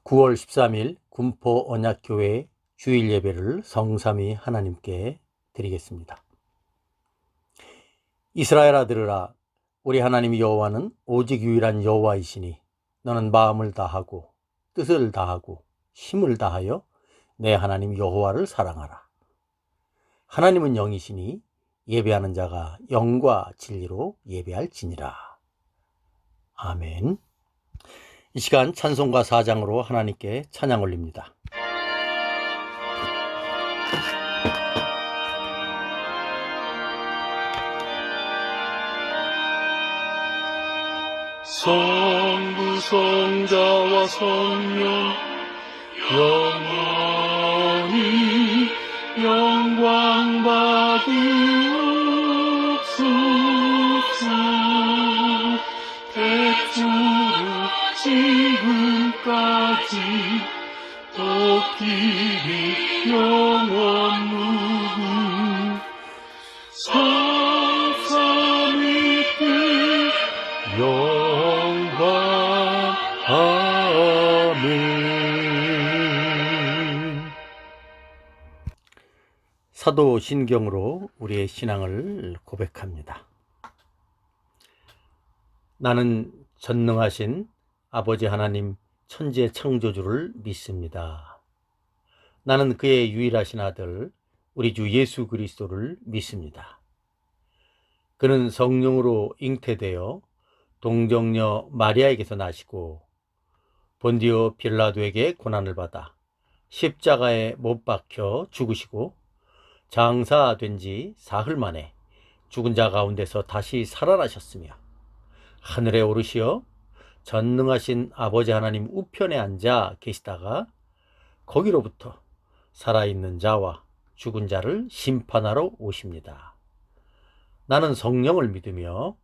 9월 13일 군포 언약교회 주일 예배를 성삼위 하나님께 드리겠습니다. 이스라엘아 들으라. 우리 하나님 여호와는 오직 유일한 여호와이시니 너는 마음을 다하고 뜻을 다하고 힘을 다하여 내 하나님 여호와를 사랑하라. 하나님은 영이시니 예배하는 자가 영과 진리로 예배할지니라. 아멘. 이 시간 찬송가 4장으로 하나님께 찬양 올립니다. 성부 성자와 성령 영원히 영광 받으옵소서. 대주로 지금까지 또 길이 영원 무궁 성삼위 뜻 영광 아멘. 사도신경으로 우리의 신앙을 고백합니다. 나는 전능하신 아버지 하나님 천지의 창조주를 믿습니다. 나는 그의 유일하신 아들 우리 주 예수 그리스도를 믿습니다. 그는 성령으로 잉태되어 동정녀 마리아에게서 나시고 본디오 빌라도에게 고난을 받아 십자가에 못 박혀 죽으시고 장사된 지 사흘 만에 죽은 자 가운데서 다시 살아나셨으며 하늘에 오르시어 전능하신 아버지 하나님 우편에 앉아 계시다가 거기로부터 살아있는 자와 죽은 자를 심판하러 오십니다. 나는 성령을 믿으며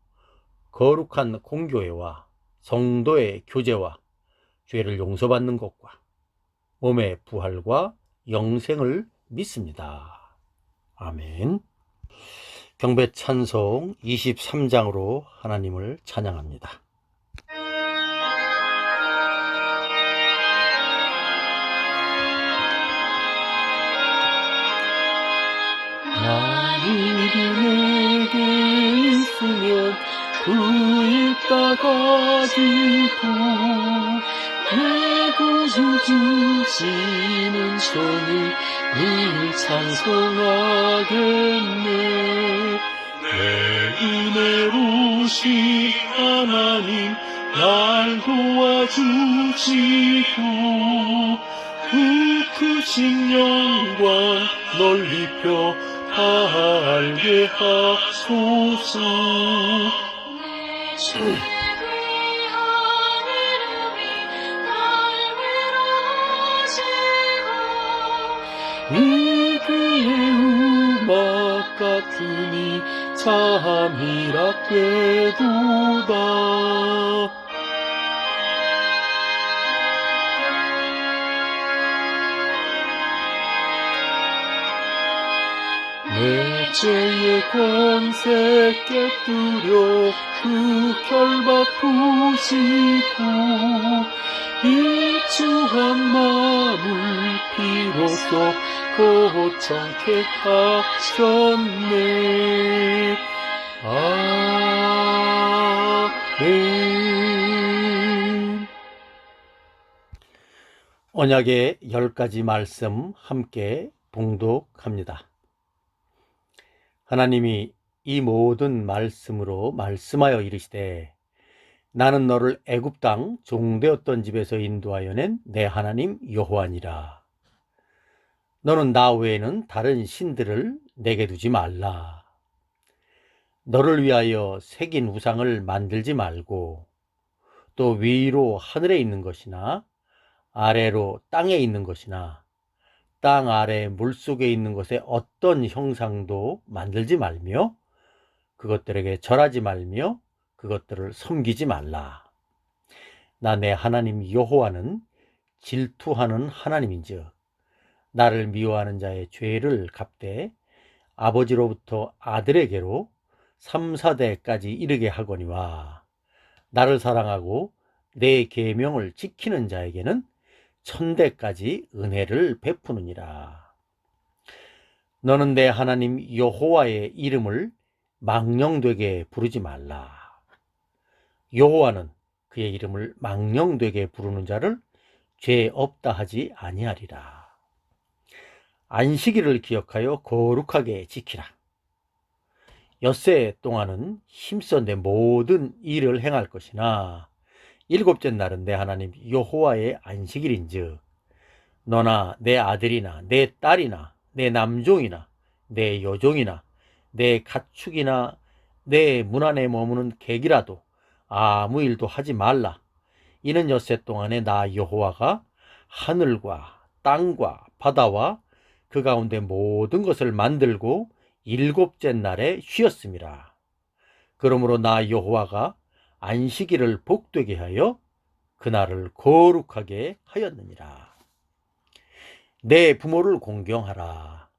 거룩한 공교회와 성도의 교제와 죄를 용서받는 것과 몸의 부활과 영생을 믿습니다. 아멘. 경배 찬송 23장으로 하나님을 찬양합니다. 만일이 내게 있으면 그 있다 가지고 내 구주 주시는 종을 늘 찬송하겠네. 내 은혜로우신 하나님 날 도와주시고 그 크신 영광 널리 펴알게 하소서. 이그의 음악 같으니 참이라 꾀도다. 내 죄의 권세 깨뜨려 그 결박 부시고 일주한 마음을 비로소 고청케 하셨네. 아멘. 언약의 10가지 말씀 함께 봉독합니다. 하나님이 이 모든 말씀으로 말씀하여 이르시되 나는 너를 애굽 땅 종되었던 집에서 인도하여 낸 내 하나님 여호와니라. 너는 나 외에는 다른 신들을 내게 두지 말라. 너를 위하여 새긴 우상을 만들지 말고 또 위로 하늘에 있는 것이나 아래로 땅에 있는 것이나 땅 아래 물속에 있는 것에 어떤 형상도 만들지 말며 그것들에게 절하지 말며 그것들을 섬기지 말라. 나 내 하나님 여호와는 질투하는 하나님인즉 나를 미워하는 자의 죄를 갚되 아버지로부터 아들에게로 3, 4대까지 이르게 하거니와 나를 사랑하고 내 계명을 지키는 자에게는 천대까지 은혜를 베푸느니라. 너는 내 하나님 여호와의 이름을 망령되게 부르지 말라. 여호와는 그의 이름을 망령되게 부르는 자를 죄 없다 하지 아니하리라. 안식일을 기억하여 거룩하게 지키라. 엿새 동안은 힘써 내 모든 일을 행할 것이나 일곱째 날은 내 하나님 여호와의 안식일인즉 너나 내 아들이나 내 딸이나 내 남종이나 내 여종이나 내 가축이나 내 문 안에 머무는 객이라도 아무 일도 하지 말라. 이는 엿새 동안에 나 여호와가 하늘과 땅과 바다와 그 가운데 모든 것을 만들고 일곱째 날에 쉬었음이라. 그러므로 나 여호와가 안식일을 복되게 하여 그날을 거룩하게 하였느니라. 내 부모를 공경하라.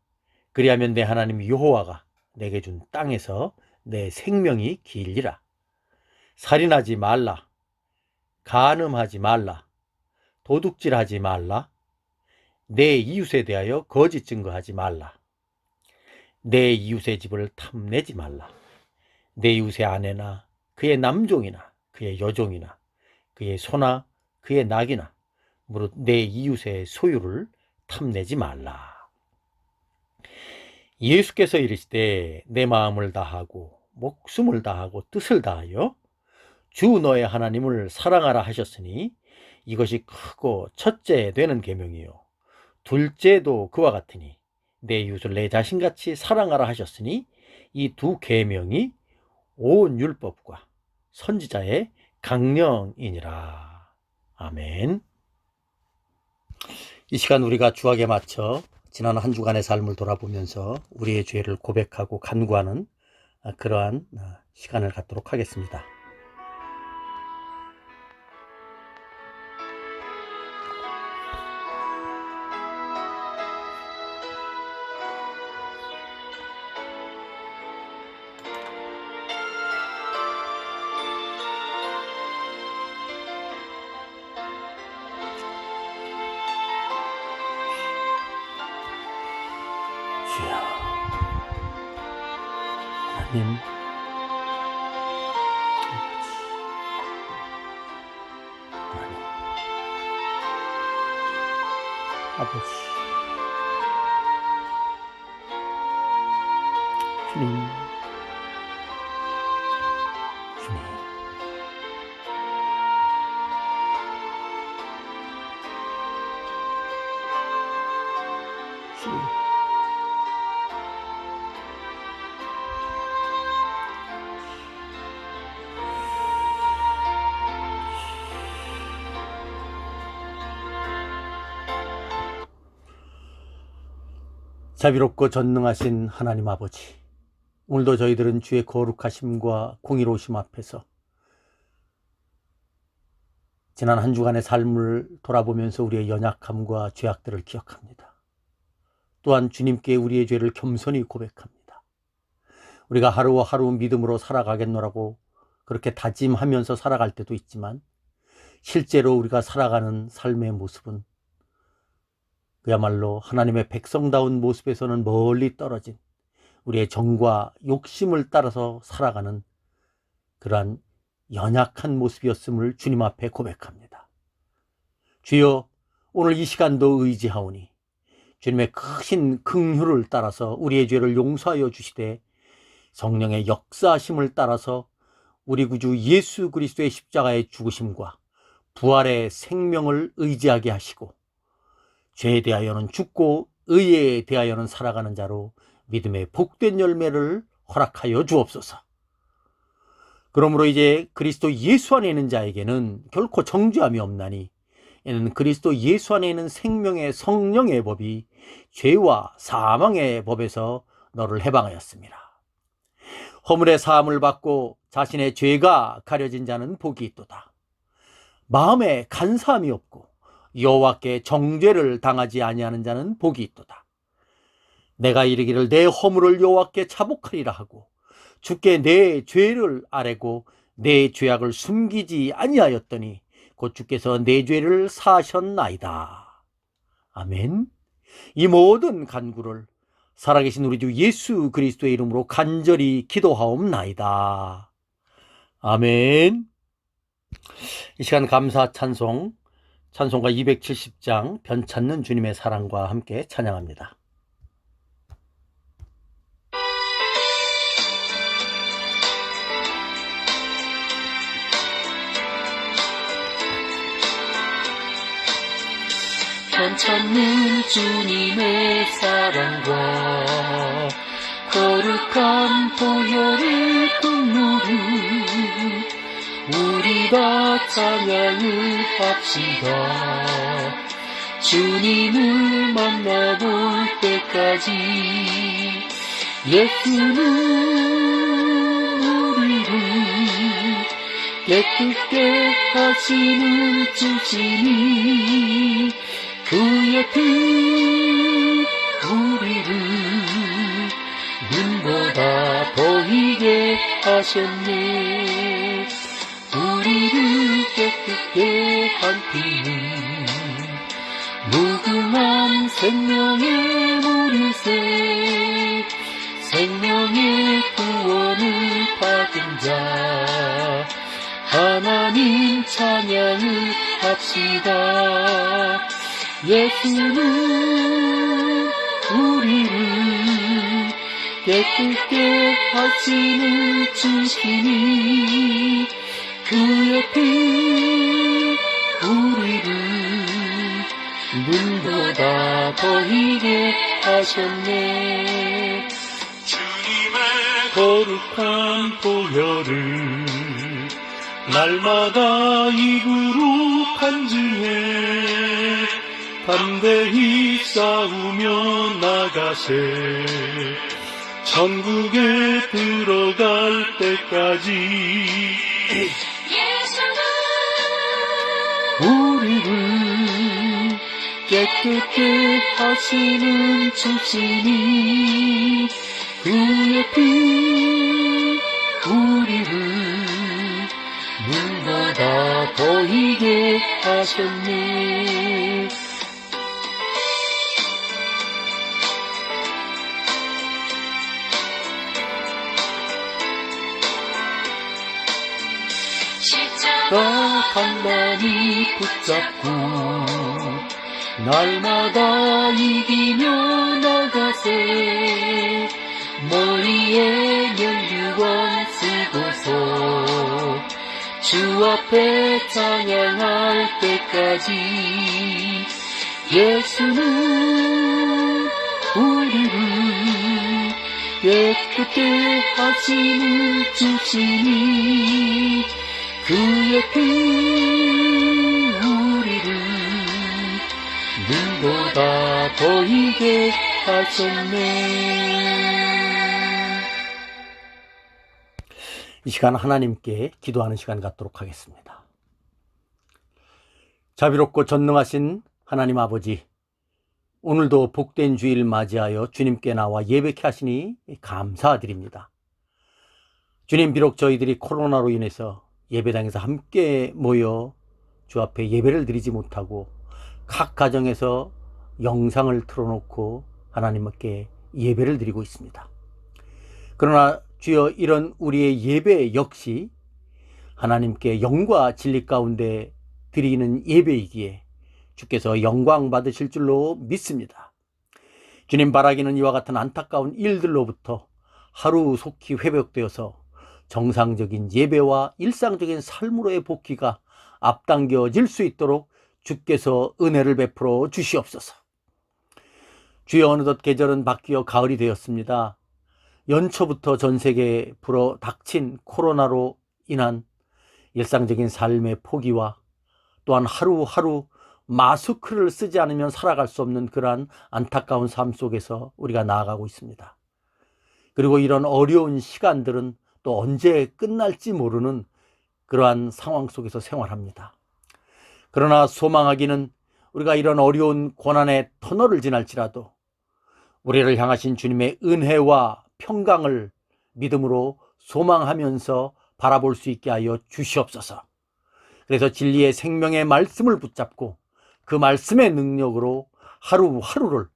그리하면 내 하나님 여호와가 내게 준 땅에서 내 생명이 길리라. 살인하지 말라. 간음하지 말라. 도둑질하지 말라. 내 이웃에 대하여 거짓 증거하지 말라. 내 이웃의 집을 탐내지 말라. 내 이웃의 아내나 그의 남종이나 그의 여종이나 그의 소나 그의 낙이나 무릇 내 이웃의 소유를 탐내지 말라. 예수께서 이르시되 내 마음을 다하고 목숨을 다하고 뜻을 다하여 주 너의 하나님을 사랑하라 하셨으니 이것이 크고 첫째 되는 계명이요 둘째도 그와 같으니 내 이웃을 내 자신같이 사랑하라 하셨으니 이 두 계명이 온 율법과 선지자의 강령이니라. 아멘. 이 시간 우리가 주악에 맞춰 지난 한 주간의 삶을 돌아보면서 우리의 죄를 고백하고 간구하는 그러한 시간을 갖도록 하겠습니다. 주여, 하나님, 하나님, 아버지, 주님, 주님, 주님. 자비롭고 전능하신 하나님 아버지, 오늘도 저희들은 주의 거룩하심과 공의로우심 앞에서 지난 한 주간의 삶을 돌아보면서 우리의 연약함과 죄악들을 기억합니다. 또한 주님께 우리의 죄를 겸손히 고백합니다. 우리가 하루하루 믿음으로 살아가겠노라고 그렇게 다짐하면서 살아갈 때도 있지만 실제로 우리가 살아가는 삶의 모습은 그야말로 하나님의 백성다운 모습에서는 멀리 떨어진 우리의 정과 욕심을 따라서 살아가는 그러한 연약한 모습이었음을 주님 앞에 고백합니다. 주여, 오늘 이 시간도 의지하오니 주님의 크신 긍휼을 따라서 우리의 죄를 용서하여 주시되 성령의 역사하심을 따라서 우리 구주 예수 그리스도의 십자가의 죽으심과 부활의 생명을 의지하게 하시고 죄에 대하여는 죽고 의에 대하여는 살아가는 자로 믿음의 복된 열매를 허락하여 주옵소서. 그러므로 이제 그리스도 예수 안에 있는 자에게는 결코 정죄함이 없나니 이는 그리스도 예수 안에 있는 생명의 성령의 법이 죄와 사망의 법에서 너를 해방하였습니다. 허물의 사함을 받고 자신의 죄가 가려진 자는 복이 있도다. 마음에 간사함이 없고 여호와께 정죄를 당하지 아니하는 자는 복이 있도다. 내가 이르기를 내 허물을 여호와께 자복하리라 하고 주께 내 죄를 아뢰고 내 죄악을 숨기지 아니하였더니 곧 주께서 내 죄를 사하셨나이다. 아멘. 이 모든 간구를 살아계신 우리 주 예수 그리스도의 이름으로 간절히 기도하옵나이다. 아멘. 이 시간 감사 찬송가 270장 변찮는 주님의 사랑과 함께 찬양합니다. 변찮는 주님의 사랑과 거룩한 보혈의 국물을 우리 다 찬양을 합시다. 주님을 만나볼 때까지 예수는 우리를 깨끗게 하시는 주시니 그의 피 우리를 눈보다 더히게 하셨네. 우리를 깨끗게 한 피는 무궁한 생명의 물일새. 생명의 구원을 받은 자 하나님 찬양을 합시다. 예수는 우리를 깨끗게 하시는 주시니 그의 피 우리를 눈보다 더히게 하셨네. 주님의 거룩한 보혈을 날마다 입으로 간증해 담대히 싸우며 나가세. 천국에 들어갈 때까지 우리를 깨끗게 하시는 주시니 그의 피 우리를 눈보다 더히게 하셨네. 십자가 단단히 붙잡고 날마다 이기며 나가세. 머리에 면류관 쓰고서 주 앞에 찬양할 때까지 예수는 우리를 깨끗게 하시는 주시니 그의 피 우리를 눈보다 더히게 하셨네. 이 시간 하나님께 기도하는 시간 갖도록 하겠습니다. 자비롭고 전능하신 하나님 아버지, 오늘도 복된 주일 맞이하여 주님께 나와 예배케 하시니 감사드립니다. 주님, 비록 저희들이 코로나로 인해서 예배당에서 함께 모여 주 앞에 예배를 드리지 못하고 각 가정에서 영상을 틀어놓고 하나님께 예배를 드리고 있습니다. 그러나 주여, 이런 우리의 예배 역시 하나님께 영과 진리 가운데 드리는 예배이기에 주께서 영광 받으실 줄로 믿습니다. 주님, 바라기는 이와 같은 안타까운 일들로부터 하루속히 회복되어서 정상적인 예배와 일상적인 삶으로의 복귀가 앞당겨질 수 있도록 주께서 은혜를 베풀어 주시옵소서. 주여, 어느덧 계절은 바뀌어 가을이 되었습니다. 연초부터 전 세계에 불어 닥친 코로나로 인한 일상적인 삶의 포기와 또한 하루하루 마스크를 쓰지 않으면 살아갈 수 없는 그러한 안타까운 삶 속에서 우리가 나아가고 있습니다. 그리고 이런 어려운 시간들은 또 언제 끝날지 모르는 그러한 상황 속에서 생활합니다. 그러나 소망하기는 우리가 이런 어려운 고난의 터널을 지날지라도 우리를 향하신 주님의 은혜와 평강을 믿음으로 소망하면서 바라볼 수 있게 하여 주시옵소서. 그래서 진리의 생명의 말씀을 붙잡고 그 말씀의 능력으로 하루하루를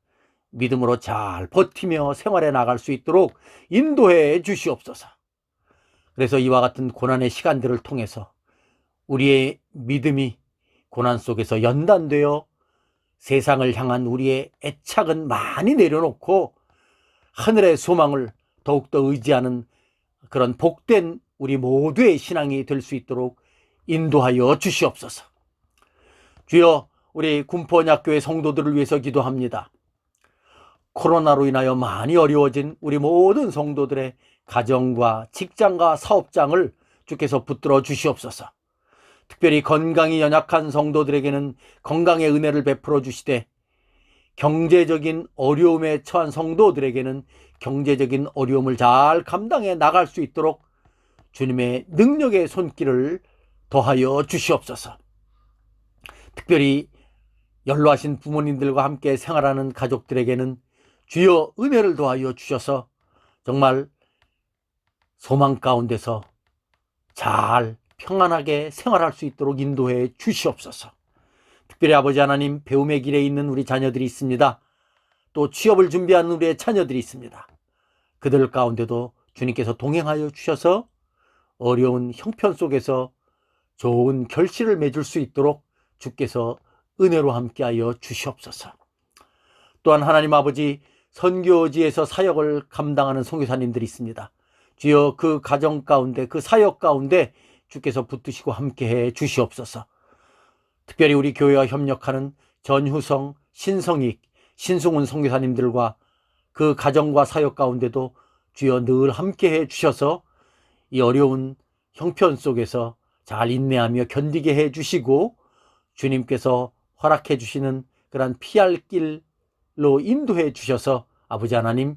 믿음으로 잘 버티며 생활해 나갈 수 있도록 인도해 주시옵소서. 그래서 이와 같은 고난의 시간들을 통해서 우리의 믿음이 고난 속에서 연단되어 세상을 향한 우리의 애착은 많이 내려놓고 하늘의 소망을 더욱더 의지하는 그런 복된 우리 모두의 신앙이 될 수 있도록 인도하여 주시옵소서. 주여, 우리 군포원약교회 성도들을 위해서 기도합니다. 코로나로 인하여 많이 어려워진 우리 모든 성도들의 가정과 직장과 사업장을 주께서 붙들어 주시옵소서. 특별히 건강이 연약한 성도들에게는 건강의 은혜를 베풀어 주시되, 경제적인 어려움에 처한 성도들에게는 경제적인 어려움을 잘 감당해 나갈 수 있도록 주님의 능력의 손길을 더하여 주시옵소서. 특별히 연로하신 부모님들과 함께 생활하는 가족들에게는 주여 은혜를 더하여 주셔서 정말 소망 가운데서 잘 평안하게 생활할 수 있도록 인도해 주시옵소서. 특별히 아버지 하나님, 배움의 길에 있는 우리 자녀들이 있습니다. 또 취업을 준비하는 우리의 자녀들이 있습니다. 그들 가운데도 주님께서 동행하여 주셔서 어려운 형편 속에서 좋은 결실을 맺을 수 있도록 주께서 은혜로 함께하여 주시옵소서. 또한 하나님 아버지, 선교지에서 사역을 감당하는 선교사님들이 있습니다. 주여, 그 가정 가운데, 그 사역 가운데 주께서 붙드시고 함께해 주시옵소서. 특별히 우리 교회와 협력하는 전hu성, 신성익, 신승훈 선교사님들과 그 가정과 사역 가운데도 주여 늘 함께해 주셔서 이 어려운 형편 속에서 잘 인내하며 견디게 해 주시고 주님께서 허락해 주시는 그런 피할 길로 인도해 주셔서 아버지 하나님,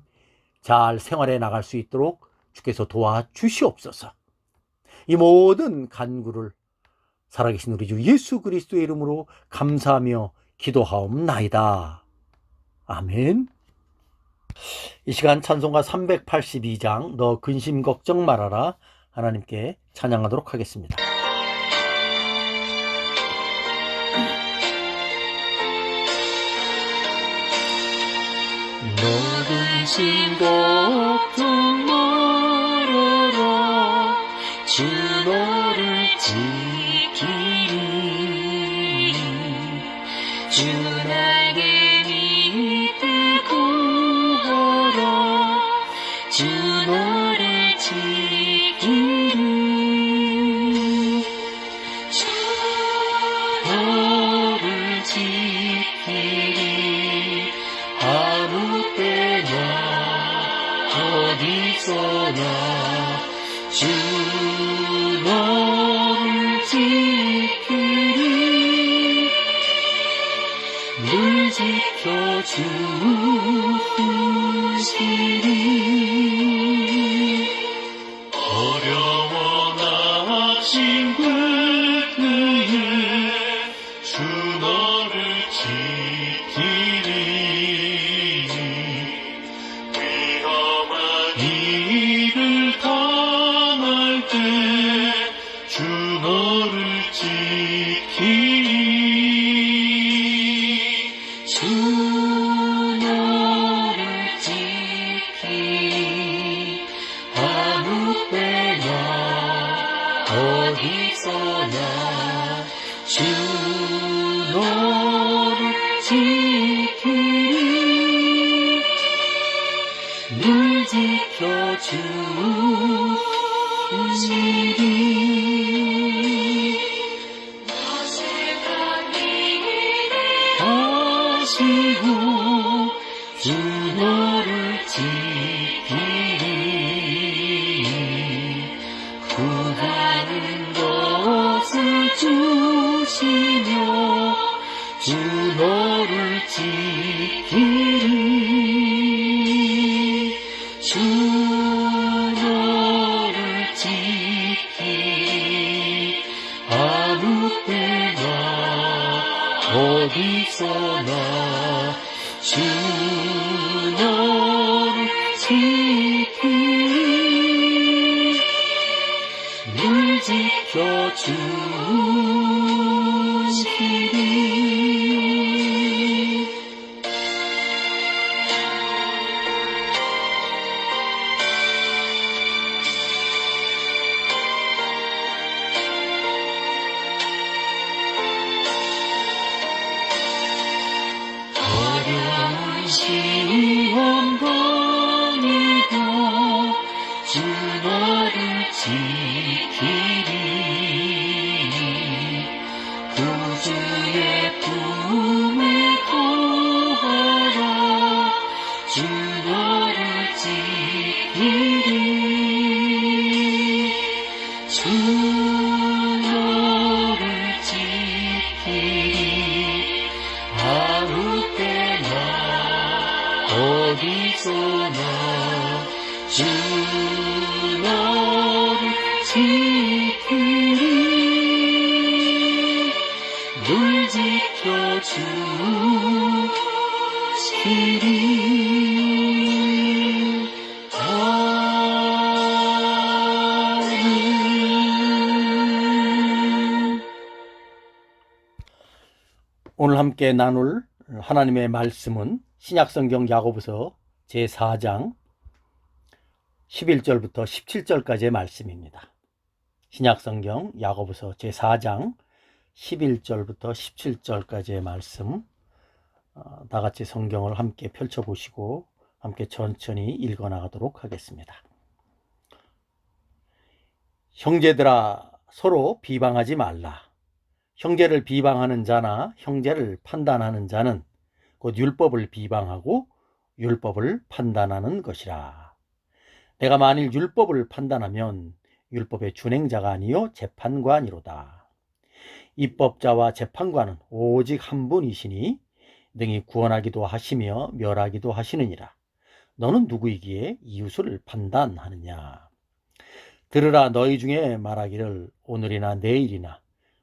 잘 생활해 나갈 수 있도록 주께서 도와주시옵소서. 이 모든 간구를 살아계신 우리 주 예수 그리스도의 이름으로 감사하며 기도하옵나이다. 아멘. 이 시간 찬송가 382장 너 근심 걱정 말아라 하나님께 찬양하도록 하겠습니다. 너 근심 걱정 말아라 주 너를 지키리 주 날개 밑에 구하라 주 너를 지키리 주 너를 지키리 아무 때나 어디서나 주 너를 지키리 늘 지켜주시리 어려워하신 그때에 주 너를 지키리 위험한 일을 당할 때 주 너를 지키리 주 너를 지키리 아무 때나 어디서나 주 너를 지키리 늘 지켜주시리 하시고 주 너를 지키리 구하는 것을 주시며 주 너를 지키리 주 너를 지키리 아무 때나 어디서나 주 너를 지키리 늘 지켜주 시험 당해도 주 너를 지키리. 구주의 품에 거하라. 주 너를 지키리. 주 너를 지키리. 아무 때나 어디서나 주 너를 지키리. 늘 지켜주시리. 오늘 함께 나눌 하나님의 말씀은 신약성경 야고보서 제4장 11절부터 17절까지의 말씀입니다. 신약성경 야고보서 제4장 11절부터 17절까지의 말씀, 다 같이 성경을 함께 펼쳐보시고 함께 천천히 읽어나가도록 하겠습니다. 형제들아, 서로 비방하지 말라. 형제를 비방하는 자나 형제를 판단하는 자는 곧 율법을 비방하고 율법을 판단하는 것이라. 내가 만일 율법을 판단하면 율법의 준행자가 아니요 재판관이로다. 입법자와 재판관은 오직 한 분이시니 능히 구원하기도 하시며 멸하기도 하시느니라. 너는 누구이기에 이웃을 판단하느냐. 들으라, 너희 중에 말하기를 오늘이나 내일이나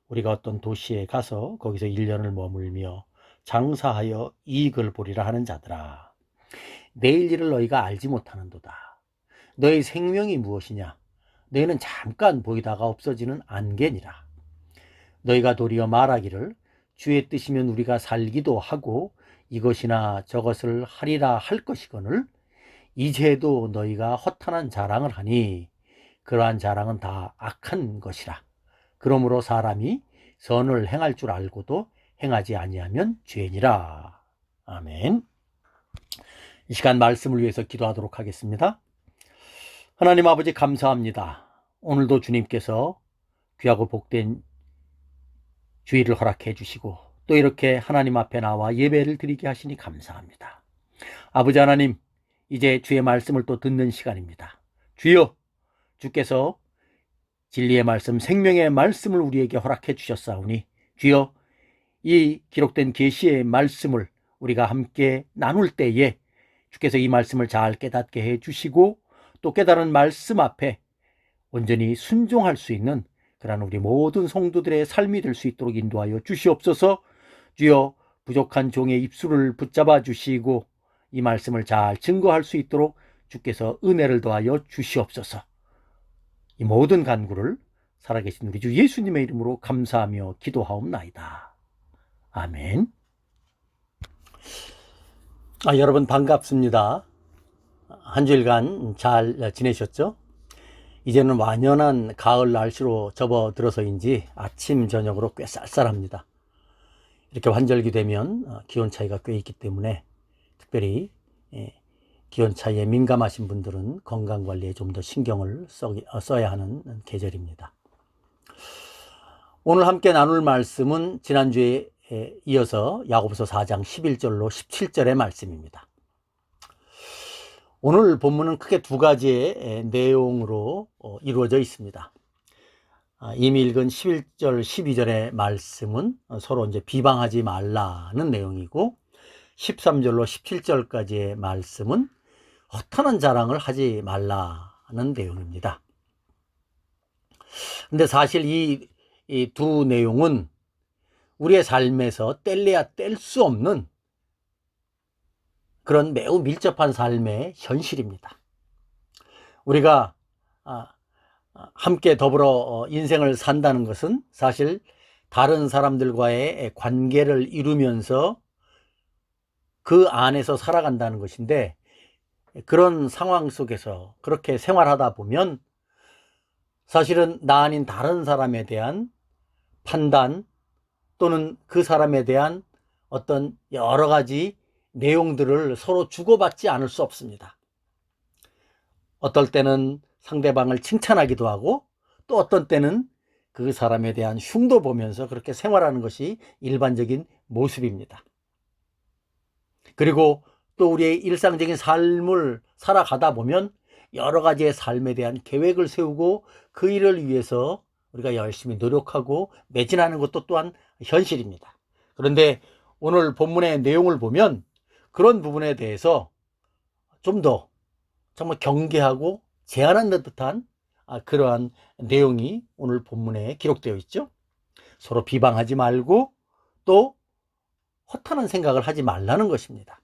우리가 어떤 도시에 가서 거기서 1년을 머물며 장사하여 이익을 보리라 하는 자들아. 내일 일을 너희가 알지 못하는도다. 너희 생명이 무엇이냐? 너희는 잠깐 보이다가 없어지는 안개니라. 너희가 도리어 말하기를 주의 뜻이면 우리가 살기도 하고 이것이나 저것을 하리라 할 것이거늘 이제도 너희가 허탄한 자랑을 하니 그러한 자랑은 다 악한 것이라. 그러므로 사람이 선을 행할 줄 알고도 행하지 아니하면 죄니라. 아멘. 이 시간 말씀을 위해서 기도하도록 하겠습니다. 하나님 아버지, 감사합니다. 오늘도 주님께서 귀하고 복된 주일을 허락해 주시고 또 이렇게 하나님 앞에 나와 예배를 드리게 하시니 감사합니다. 아버지 하나님, 이제 주의 말씀을 또 듣는 시간입니다. 주여, 주께서 진리의 말씀, 생명의 말씀을 우리에게 허락해 주셨사오니 주여, 이 기록된 계시의 말씀을 우리가 함께 나눌 때에 주께서 이 말씀을 잘 깨닫게 해 주시고 또 깨달은 말씀 앞에 온전히 순종할 수 있는 그러한 우리 모든 성도들의 삶이 될 수 있도록 인도하여 주시옵소서. 주여, 부족한 종의 입술을 붙잡아 주시고 이 말씀을 잘 증거할 수 있도록 주께서 은혜를 더하여 주시옵소서. 이 모든 간구를 살아계신 우리 주 예수님의 이름으로 감사하며 기도하옵나이다. 아멘. 여러분 반갑습니다. 한 주일간 잘 지내셨죠? 이제는 완연한 가을 날씨로 접어들어서인지 아침 저녁으로 꽤 쌀쌀합니다. 이렇게 환절기 되면 기온 차이가 꽤 있기 때문에 특별히 기온 차이에 민감하신 분들은 건강관리에 좀 더 신경을 써야 하는 계절입니다. 오늘 함께 나눌 말씀은 지난주에 이어서 야고보서 4장 11절로 17절의 말씀입니다. 오늘 본문은 크게 두 가지의 내용으로 이루어져 있습니다. 이미 읽은 11절, 12절의 말씀은 서로 이제 비방하지 말라는 내용이고 13절로 17절까지의 말씀은 허탄한 자랑을 하지 말라는 내용입니다. 근데 사실 이 두 내용은 우리의 삶에서 뗄래야 뗄 수 없는 그런 매우 밀접한 삶의 현실입니다. 우리가 함께 더불어 인생을 산다는 것은 사실 다른 사람들과의 관계를 이루면서 그 안에서 살아간다는 것인데, 그런 상황 속에서 그렇게 생활하다 보면 사실은 나 아닌 다른 사람에 대한 판단 또는 그 사람에 대한 어떤 여러 가지 내용들을 서로 주고받지 않을 수 없습니다. 어떨 때는 상대방을 칭찬하기도 하고 또 어떤 때는 그 사람에 대한 흉도 보면서 그렇게 생활하는 것이 일반적인 모습입니다. 그리고 또 우리의 일상적인 삶을 살아가다 보면 여러 가지의 삶에 대한 계획을 세우고 그 일을 위해서 우리가 열심히 노력하고 매진하는 것도 또한 현실입니다. 그런데 오늘 본문의 내용을 보면 그런 부분에 대해서 좀 더 정말 경계하고 제한하는 듯한 그러한 내용이 오늘 본문에 기록되어 있죠. 서로 비방하지 말고 또 허탄한 생각을 하지 말라는 것입니다.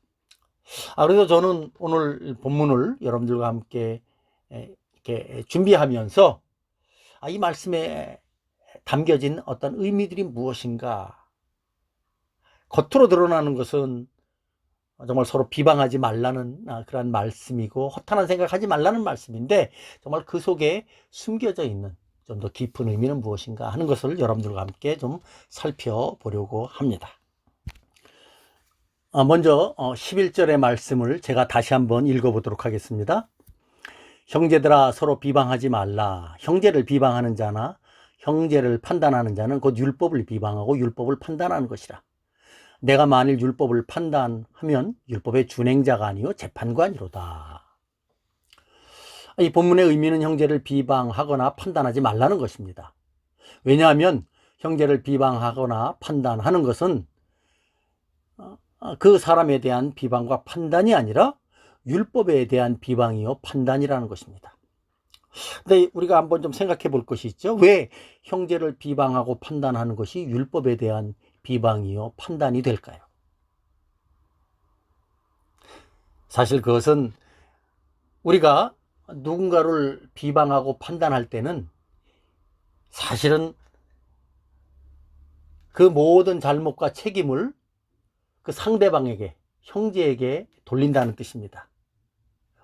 그래서 저는 오늘 본문을 여러분들과 함께 이렇게 준비하면서 이 말씀에 담겨진 어떤 의미들이 무엇인가, 겉으로 드러나는 것은 정말 서로 비방하지 말라는 그런 말씀이고 허탄한 생각하지 말라는 말씀인데 정말 그 속에 숨겨져 있는 좀 더 깊은 의미는 무엇인가 하는 것을 여러분들과 함께 좀 살펴보려고 합니다. 먼저 11절의 말씀을 제가 다시 한번 읽어보도록 하겠습니다. 형제들아 서로 비방하지 말라. 형제를 비방하는 자나 형제를 판단하는 자는 곧 율법을 비방하고 율법을 판단하는 것이라. 내가 만일 율법을 판단하면 율법의 준행자가 아니요 재판관이로다. 이 본문의 의미는 형제를 비방하거나 판단하지 말라는 것입니다. 왜냐하면 형제를 비방하거나 판단하는 것은 그 사람에 대한 비방과 판단이 아니라 율법에 대한 비방이요 판단이라는 것입니다. 근데 우리가 한번 좀 생각해 볼 것이 있죠. 왜 형제를 비방하고 판단하는 것이 율법에 대한 비방이요 판단이 될까요? 사실 그것은 우리가 누군가를 비방하고 판단할 때는 사실은 그 모든 잘못과 책임을 그 상대방에게, 형제에게 돌린다는 뜻입니다.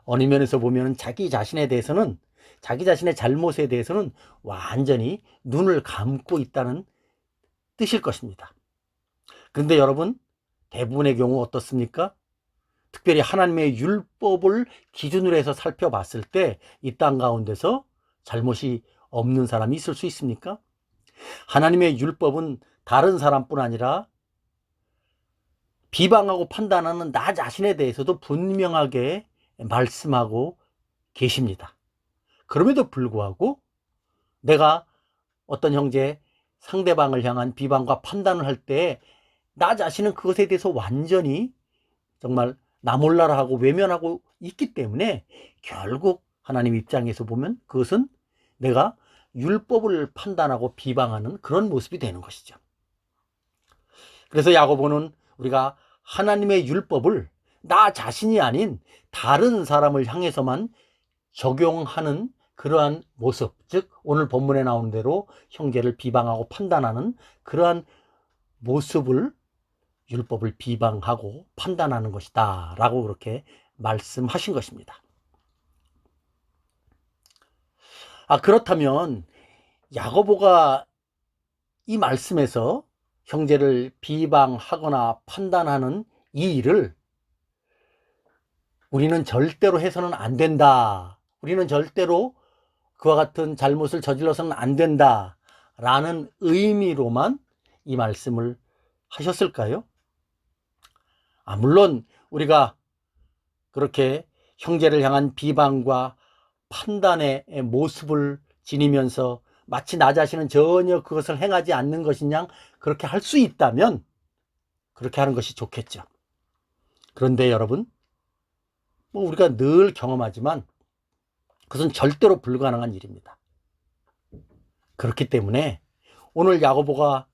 어느 면에서 보면 자기 자신에 대해서는, 자기 자신의 잘못에 대해서는 완전히 눈을 감고 있다는 뜻일 것입니다. 그런데 여러분, 대부분의 경우 어떻습니까? 특별히 하나님의 율법을 기준으로 해서 살펴봤을 때 이 땅 가운데서 잘못이 없는 사람이 있을 수 있습니까? 하나님의 율법은 다른 사람뿐 아니라 비방하고 판단하는 나 자신에 대해서도 분명하게 말씀하고 계십니다. 그럼에도 불구하고 내가 어떤 형제, 상대방을 향한 비방과 판단을 할 때 나 자신은 그것에 대해서 완전히 정말 나 몰라라 하고 외면하고 있기 때문에 결국 하나님 입장에서 보면 그것은 내가 율법을 판단하고 비방하는 그런 모습이 되는 것이죠. 그래서 야고보는 우리가 하나님의 율법을 나 자신이 아닌 다른 사람을 향해서만 적용하는 그러한 모습, 즉 오늘 본문에 나오는 대로 형제를 비방하고 판단하는 그러한 모습을 율법을 비방하고 판단하는 것이다 라고 그렇게 말씀하신 것입니다. 그렇다면 야고보가 이 말씀에서 형제를 비방하거나 판단하는 이 일을 우리는 절대로 해서는 안 된다, 우리는 절대로 그와 같은 잘못을 저질러서는 안 된다 라는 의미로만 이 말씀을 하셨을까요? 물론 우리가 그렇게 형제를 향한 비방과 판단의 모습을 지니면서 마치 나 자신은 전혀 그것을 행하지 않는 것이냐 그렇게 할 수 있다면 그렇게 하는 것이 좋겠죠. 그런데 여러분, 우리가 늘 경험하지만 그것은 절대로 불가능한 일입니다. 그렇기 때문에 오늘 야고보가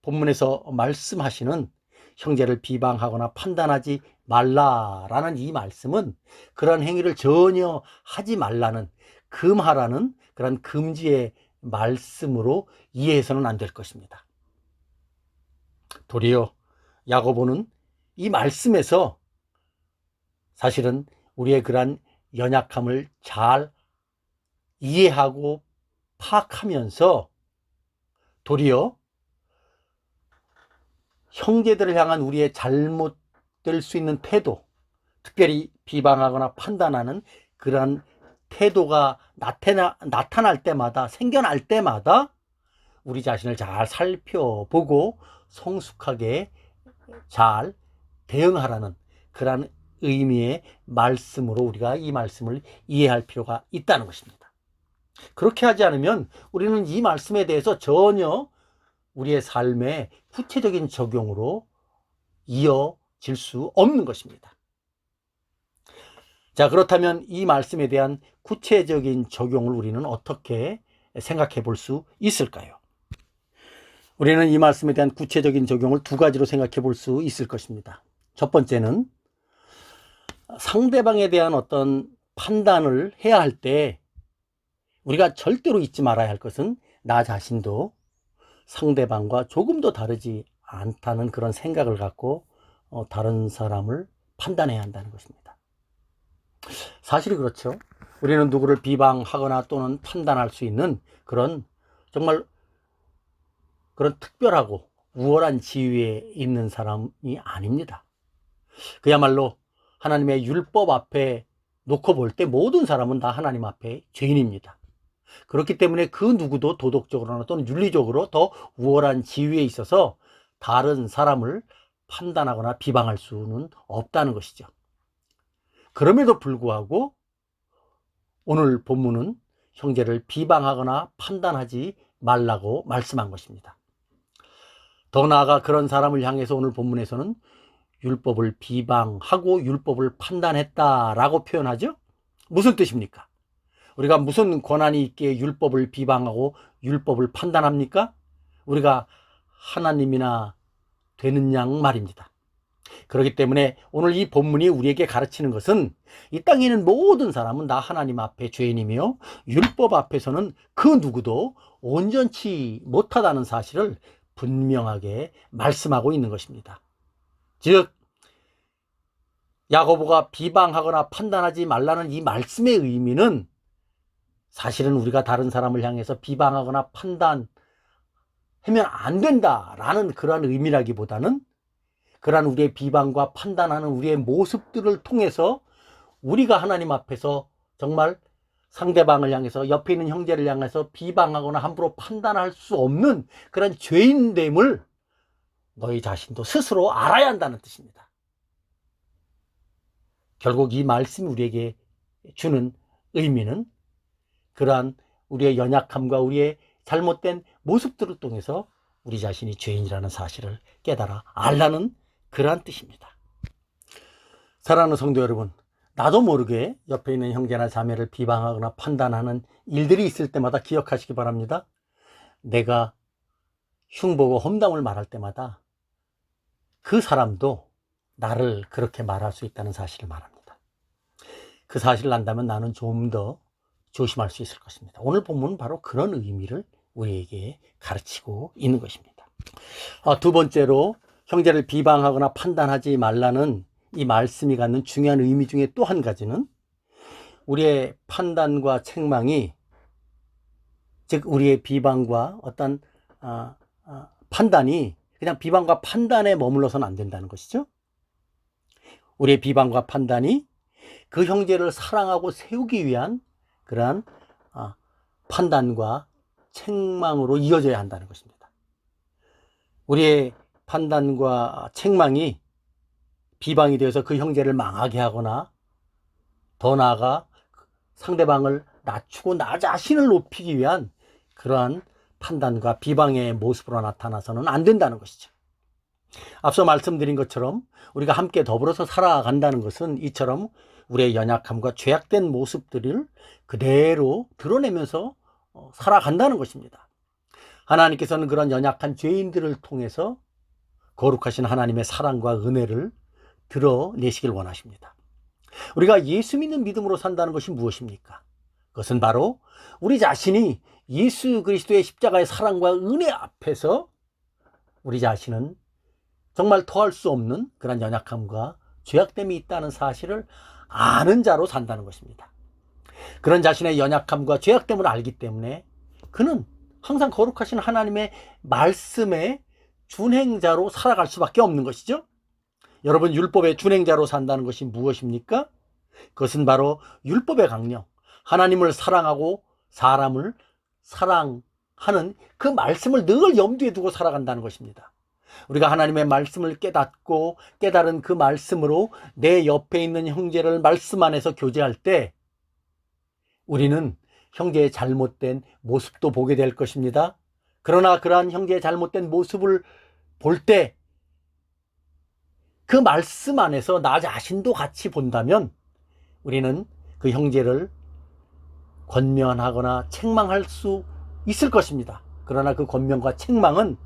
본문에서 말씀하시는 형제를 비방하거나 판단하지 말라라는 이 말씀은 그런 행위를 전혀 하지 말라는, 금하라는 그런 금지의 말씀으로 이해해서는 안 될 것입니다. 도리어 야고보는 이 말씀에서 사실은 우리의 그러한 연약함을 잘 이해하고 파악하면서 도리어 형제들을 향한 우리의 잘못을 될 수 있는 태도, 특별히 비방하거나 판단하는 그러한 태도가 나타날 때마다, 생겨날 때마다 우리 자신을 잘 살펴보고 성숙하게 잘 대응하라는 그러한 의미의 말씀으로 우리가 이 말씀을 이해할 필요가 있다는 것입니다. 그렇게 하지 않으면 우리는 이 말씀에 대해서 전혀 우리의 삶의 구체적인 적용으로 이어질 수 없는 것입니다. 자, 그렇다면 이 말씀에 대한 구체적인 적용을 우리는 어떻게 생각해 볼 수 있을까요? 우리는 이 말씀에 대한 구체적인 적용을 두 가지로 생각해 볼 수 있을 것입니다. 첫 번째는 상대방에 대한 어떤 판단을 해야 할 때 우리가 절대로 잊지 말아야 할 것은 나 자신도 상대방과 조금도 다르지 않다는 그런 생각을 갖고 다른 사람을 판단해야 한다는 것입니다. 사실이 그렇죠. 우리는 누구를 비방하거나 또는 판단할 수 있는 그런 정말 그런 특별하고 우월한 지위에 있는 사람이 아닙니다. 그야말로 하나님의 율법 앞에 놓고 볼 때 모든 사람은 다 하나님 앞에 죄인입니다. 그렇기 때문에 그 누구도 도덕적으로나 또는 윤리적으로 더 우월한 지위에 있어서 다른 사람을 판단하거나 비방할 수는 없다는 것이죠. 그럼에도 불구하고 오늘 본문은 형제를 비방하거나 판단하지 말라고 말씀한 것입니다. 더 나아가 그런 사람을 향해서 오늘 본문에서는 율법을 비방하고 율법을 판단했다라고 표현하죠. 무슨 뜻입니까? 우리가 무슨 권한이 있기에 율법을 비방하고 율법을 판단합니까? 우리가 하나님이나 되는 양 말입니다. 그렇기 때문에 오늘 이 본문이 우리에게 가르치는 것은 이 땅에 있는 모든 사람은 다 하나님 앞에 죄인이며 율법 앞에서는 그 누구도 온전치 못하다는 사실을 분명하게 말씀하고 있는 것입니다. 즉 야고보가 비방하거나 판단하지 말라는 이 말씀의 의미는 사실은 우리가 다른 사람을 향해서 비방하거나 판단하면 안 된다라는 그러한 의미라기보다는 그러한 우리의 비방과 판단하는 우리의 모습들을 통해서 우리가 하나님 앞에서 정말 상대방을 향해서 옆에 있는 형제를 향해서 비방하거나 함부로 판단할 수 없는 그런 죄인됨을 너희 자신도 스스로 알아야 한다는 뜻입니다. 결국 이 말씀이 우리에게 주는 의미는 그러한 우리의 연약함과 우리의 잘못된 모습들을 통해서 우리 자신이 죄인이라는 사실을 깨달아 알라는 그러한 뜻입니다. 사랑하는 성도 여러분, 나도 모르게 옆에 있는 형제나 자매를 비방하거나 판단하는 일들이 있을 때마다 기억하시기 바랍니다. 내가 흉보고 험담을 말할 때마다 그 사람도 나를 그렇게 말할 수 있다는 사실을 말합니다. 그 사실을 안다면 나는 좀 더 조심할 수 있을 것입니다. 오늘 본문은 바로 그런 의미를 우리에게 가르치고 있는 것입니다. 두 번째로 형제를 비방하거나 판단하지 말라는 이 말씀이 갖는 중요한 의미 중에 또 한 가지는 우리의 판단과 책망이, 즉 우리의 비방과 어떤 판단이 그냥 비방과 판단에 머물러서는 안 된다는 것이죠. 우리의 비방과 판단이 그 형제를 사랑하고 세우기 위한 그러한 판단과 책망으로 이어져야 한다는 것입니다. 우리의 판단과 책망이 비방이 되어서 그 형제를 망하게 하거나 더 나아가 상대방을 낮추고 나 자신을 높이기 위한 그러한 판단과 비방의 모습으로 나타나서는 안 된다는 것이죠. 앞서 말씀드린 것처럼 우리가 함께 더불어서 살아간다는 것은 이처럼 우리의 연약함과 죄악된 모습들을 그대로 드러내면서 살아간다는 것입니다. 하나님께서는 그런 연약한 죄인들을 통해서 거룩하신 하나님의 사랑과 은혜를 드러내시길 원하십니다. 우리가 예수 믿는 믿음으로 산다는 것이 무엇입니까? 그것은 바로 우리 자신이 예수 그리스도의 십자가의 사랑과 은혜 앞에서 우리 자신은 정말 더할 수 없는 그런 연약함과 죄악됨이 있다는 사실을 아는 자로 산다는 것입니다. 그런 자신의 연약함과 죄악됨을 알기 때문에 그는 항상 거룩하신 하나님의 말씀의 준행자로 살아갈 수밖에 없는 것이죠. 여러분, 율법의 준행자로 산다는 것이 무엇입니까? 그것은 바로 율법의 강령, 하나님을 사랑하고 사람을 사랑하는 그 말씀을 늘 염두에 두고 살아간다는 것입니다. 우리가 하나님의 말씀을 깨닫고 깨달은 그 말씀으로 내 옆에 있는 형제를 말씀 안에서 교제할 때 우리는 형제의 잘못된 모습도 보게 될 것입니다. 그러나 그러한 형제의 잘못된 모습을 볼 때 그 말씀 안에서 나 자신도 같이 본다면 우리는 그 형제를 권면하거나 책망할 수 있을 것입니다. 그러나 그 권면과 책망은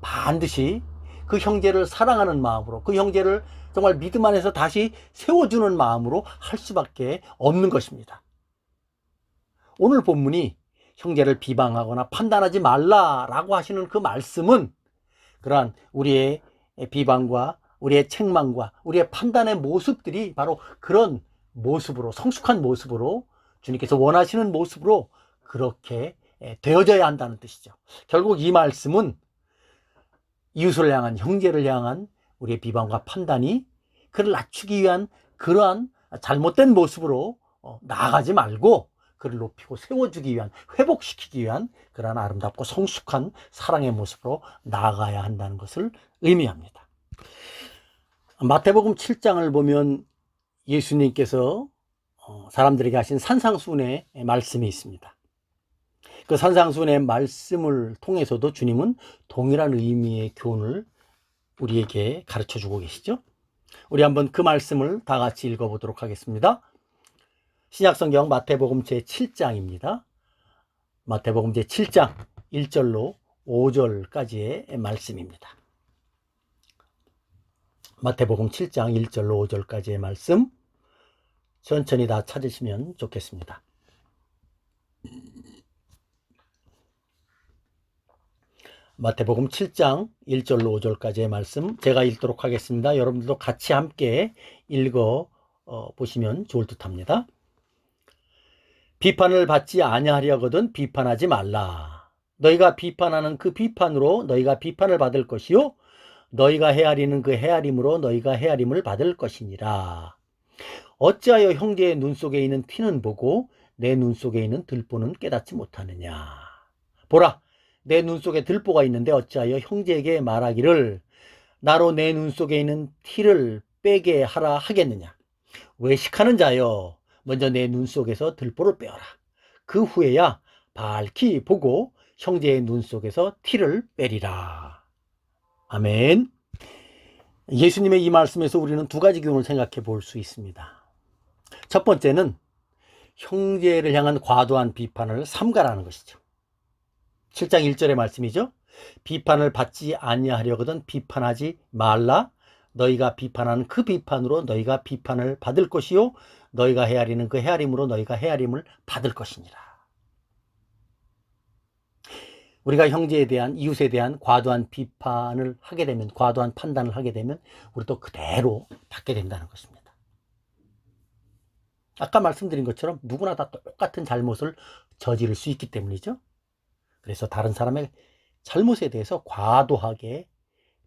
반드시 그 형제를 사랑하는 마음으로, 그 형제를 정말 믿음 안에서 다시 세워주는 마음으로 할 수밖에 없는 것입니다. 오늘 본문이 형제를 비방하거나 판단하지 말라라고 하시는 그 말씀은 그러한 우리의 비방과 우리의 책망과 우리의 판단의 모습들이 바로 그런 모습으로, 성숙한 모습으로, 주님께서 원하시는 모습으로 그렇게 되어져야 한다는 뜻이죠. 결국 이 말씀은 이웃을 향한, 형제를 향한 우리의 비방과 판단이 그를 낮추기 위한 그러한 잘못된 모습으로 나아가지 말고 그를 높이고 세워주기 위한, 회복시키기 위한 그러한 아름답고 성숙한 사랑의 모습으로 나아가야 한다는 것을 의미합니다. 마태복음 7장을 보면 예수님께서 사람들에게 하신 산상수훈의 말씀이 있습니다. 그 산상수훈의 말씀을 통해서도 주님은 동일한 의미의 교훈을 우리에게 가르쳐주고 계시죠. 우리 한번 그 말씀을 다 같이 읽어보도록 하겠습니다. 신약성경 마태복음 제7장입니다. 마태복음 제7장 1절로 5절까지의 말씀입니다. 마태복음 7장 1절로 5절까지의 말씀 천천히 다 찾으시면 좋겠습니다. 마태복음 7장 1절로 5절까지의 말씀 제가 읽도록 하겠습니다. 여러분들도 같이 함께 읽어 보시면 좋을 듯 합니다. 비판을 받지 아니하려거든 비판하지 말라. 너희가 비판하는 그 비판으로 너희가 비판을 받을 것이요 너희가 헤아리는 그 헤아림으로 너희가 헤아림을 받을 것이니라. 어찌하여 형제의 눈 속에 있는 티는 보고 내 눈 속에 있는 들보는 깨닫지 못하느냐. 보라, 내 눈 속에 들보가 있는데 어찌하여 형제에게 말하기를 나로 내 눈 속에 있는 티를 빼게 하라 하겠느냐. 외식하는 자여, 먼저 내 눈 속에서 들보를 빼어라. 그 후에야 밝히 보고 형제의 눈 속에서 티를 빼리라. 아멘. 예수님의 이 말씀에서 우리는 두 가지 교훈을 생각해 볼 수 있습니다. 첫 번째는 형제를 향한 과도한 비판을 삼가라는 것이죠. 7장 1절의 말씀이죠. 비판을 받지 아니하려거든 비판하지 말라. 너희가 비판하는 그 비판으로 너희가 비판을 받을 것이요 너희가 헤아리는 그 헤아림으로 너희가 헤아림을 받을 것이니라. 우리가 형제에 대한, 이웃에 대한 과도한 비판을 하게 되면, 과도한 판단을 하게 되면 우리도 그대로 받게 된다는 것입니다. 아까 말씀드린 것처럼 누구나 다 똑같은 잘못을 저지를 수 있기 때문이죠. 그래서 다른 사람의 잘못에 대해서 과도하게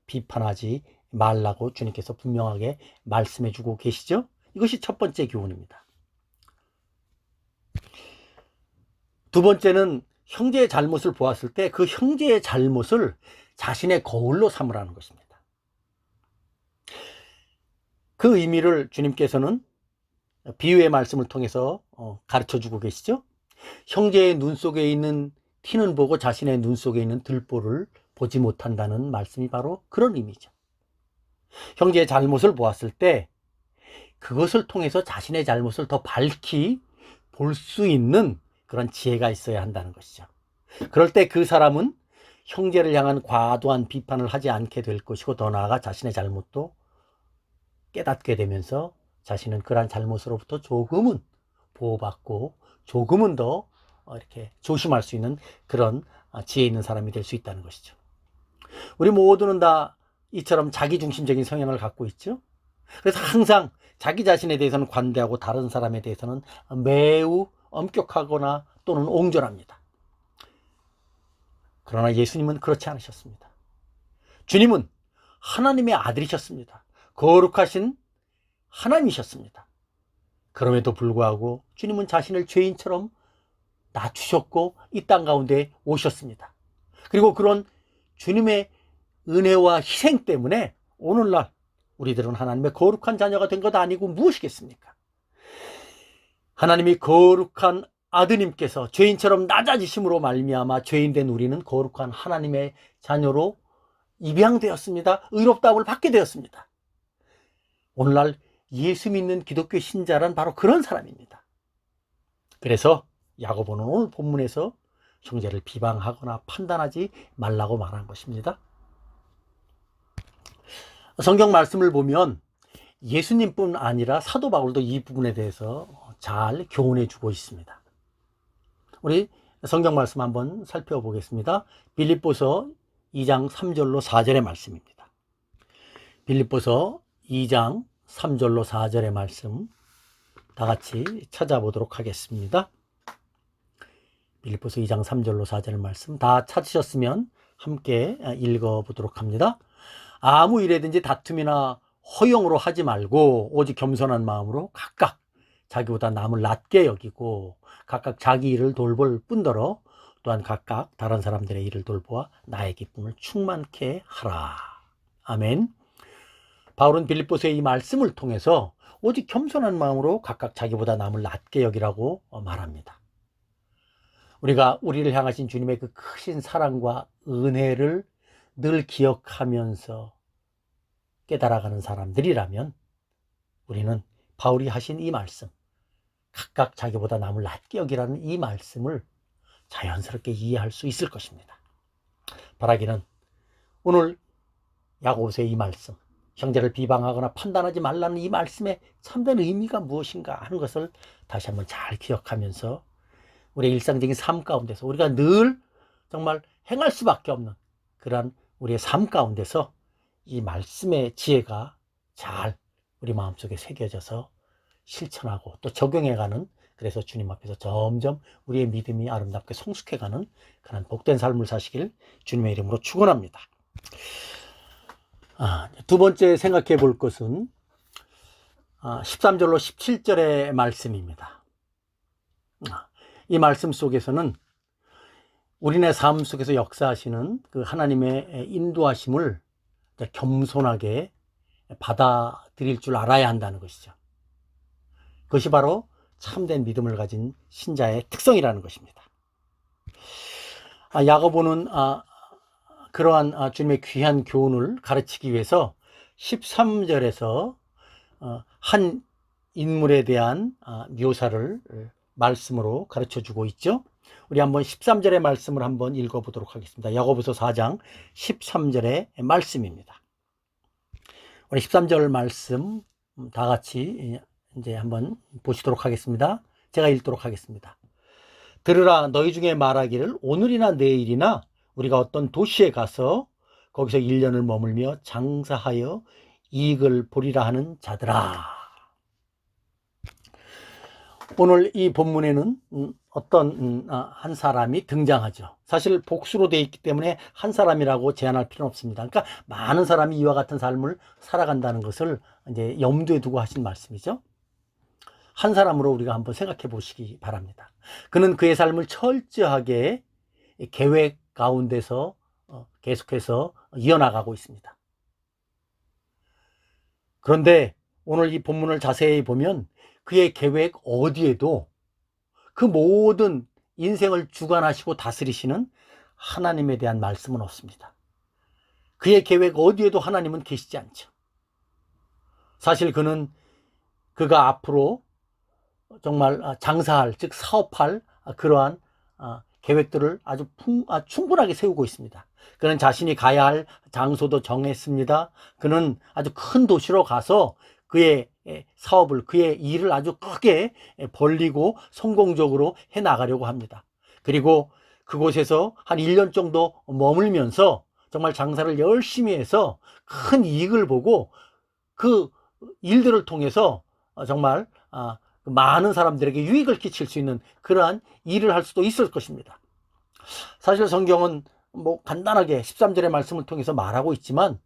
비판하지 말라고 주님께서 분명하게 말씀해 주고 계시죠. 이것이 첫 번째 교훈입니다. 두 번째는 형제의 잘못을 보았을 때 그 형제의 잘못을 자신의 거울로 삼으라는 것입니다. 그 의미를 주님께서는 비유의 말씀을 통해서 가르쳐주고 계시죠. 형제의 눈 속에 있는 티는 보고 자신의 눈 속에 있는 들보를 보지 못한다는 말씀이 바로 그런 의미죠. 형제의 잘못을 보았을 때 그것을 통해서 자신의 잘못을 더 밝히 볼 수 있는 그런 지혜가 있어야 한다는 것이죠. 그럴 때 그 사람은 형제를 향한 과도한 비판을 하지 않게 될 것이고 더 나아가 자신의 잘못도 깨닫게 되면서 자신은 그러한 잘못으로부터 조금은 보호받고 조금은 더 이렇게 조심할 수 있는 그런 지혜 있는 사람이 될 수 있다는 것이죠. 우리 모두는 다 이처럼 자기중심적인 성향을 갖고 있죠. 그래서 항상 자기 자신에 대해서는 관대하고 다른 사람에 대해서는 매우 엄격하거나 또는 옹졸합니다. 그러나 예수님은 그렇지 않으셨습니다. 주님은 하나님의 아들이셨습니다. 거룩하신 하나님이셨습니다. 그럼에도 불구하고 주님은 자신을 죄인처럼 낮추셨고 이 땅 가운데 오셨습니다. 그리고 그런 주님의 은혜와 희생 때문에 오늘날 우리들은 하나님의 거룩한 자녀가 된 것 아니고 무엇이겠습니까? 하나님이 거룩한 아드님께서 죄인처럼 낮아지심으로 말미암아 죄인된 우리는 거룩한 하나님의 자녀로 입양되었습니다. 의롭다함을 받게 되었습니다. 오늘날 예수 믿는 기독교 신자란 바로 그런 사람입니다. 그래서 야고보는 오늘 본문에서 형제를 비방하거나 판단하지 말라고 말한 것입니다. 성경 말씀을 보면 예수님뿐 아니라 사도 바울도 이 부분에 대해서 잘 교훈해 주고 있습니다. 우리 성경 말씀 한번 살펴보겠습니다. 빌립보서 2장 3절로 4절의 말씀입니다. 빌립보서 2장 3절로 4절의 말씀 다 같이 찾아보도록 하겠습니다. 빌립보서 2장 3절로 4절의 말씀 다 찾으셨으면 함께 읽어보도록 합니다. 아무 일에든지 다툼이나 허용으로 하지 말고 오직 겸손한 마음으로 각각 자기보다 남을 낮게 여기고 각각 자기 일을 돌볼 뿐더러 또한 각각 다른 사람들의 일을 돌보아 나의 기쁨을 충만케 하라. 아멘. 바울은 빌립보서의 이 말씀을 통해서 오직 겸손한 마음으로 각각 자기보다 남을 낮게 여기라고 말합니다. 우리가 우리를 향하신 주님의 그 크신 사랑과 은혜를 늘 기억하면서 깨달아가는 사람들이라면 우리는 바울이 하신 이 말씀, 각각 자기보다 남을 낮게 여기라는 이 말씀을 자연스럽게 이해할 수 있을 것입니다. 바라기는 오늘 야고보서의 이 말씀, 형제를 비방하거나 판단하지 말라는 이 말씀의 참된 의미가 무엇인가 하는 것을 다시 한번 잘 기억하면서 우리의 일상적인 삶 가운데서 우리가 늘 정말 행할 수밖에 없는 그러한 우리의 삶 가운데서 이 말씀의 지혜가 잘 우리 마음속에 새겨져서 실천하고 또 적용해가는, 그래서 주님 앞에서 점점 우리의 믿음이 아름답게 성숙해가는 그런 복된 삶을 사시길 주님의 이름으로 축원합니다. 두 번째 생각해 볼 것은 13절로 17절의 말씀입니다. 이 말씀 속에서는 우리네 삶 속에서 역사하시는 그 하나님의 인도하심을 겸손하게 받아들일 줄 알아야 한다는 것이죠. 그것이 바로 참된 믿음을 가진 신자의 특성이라는 것입니다. 야고보는 그러한 주님의 귀한 교훈을 가르치기 위해서 13절에서 한 인물에 대한 묘사를 말씀으로 가르쳐주고 있죠. 우리 한번 13절의 말씀을 한번 읽어보도록 하겠습니다. 야고보서 4장 13절의 말씀입니다. 우리 13절 말씀 다 같이 이제 한번 보시도록 하겠습니다. 제가 읽도록 하겠습니다. 들으라, 너희 중에 말하기를 오늘이나 내일이나 우리가 어떤 도시에 가서 거기서 1년을 머물며 장사하여 이익을 보리라 하는 자들아. 오늘 이 본문에는 어떤 한 사람이 등장하죠. 사실 복수로 되어 있기 때문에 한 사람이라고 제한할 필요는 없습니다. 그러니까 많은 사람이 이와 같은 삶을 살아간다는 것을 이제 염두에 두고 하신 말씀이죠. 한 사람으로 우리가 한번 생각해 보시기 바랍니다. 그는 그의 삶을 철저하게 계획 가운데서 계속해서 이어나가고 있습니다. 그런데 오늘 이 본문을 자세히 보면 그의 계획 어디에도 그 모든 인생을 주관하시고 다스리시는 하나님에 대한 말씀은 없습니다. 그의 계획 어디에도 하나님은 계시지 않죠. 사실 그는 그가 앞으로 정말 장사할, 즉 사업할 그러한 계획들을 아주 충분하게 세우고 있습니다. 그는 자신이 가야 할 장소도 정했습니다. 그는 아주 큰 도시로 가서 그의 사업을, 그의 일을 아주 크게 벌리고 성공적으로 해나가려고 합니다. 그리고 그곳에서 한 1년 정도 머물면서 정말 장사를 열심히 해서 큰 이익을 보고 그 일들을 통해서 정말 많은 사람들에게 유익을 끼칠 수 있는 그러한 일을 할 수도 있을 것입니다. 사실 성경은 간단하게 13절의 말씀을 통해서 말하고 있지만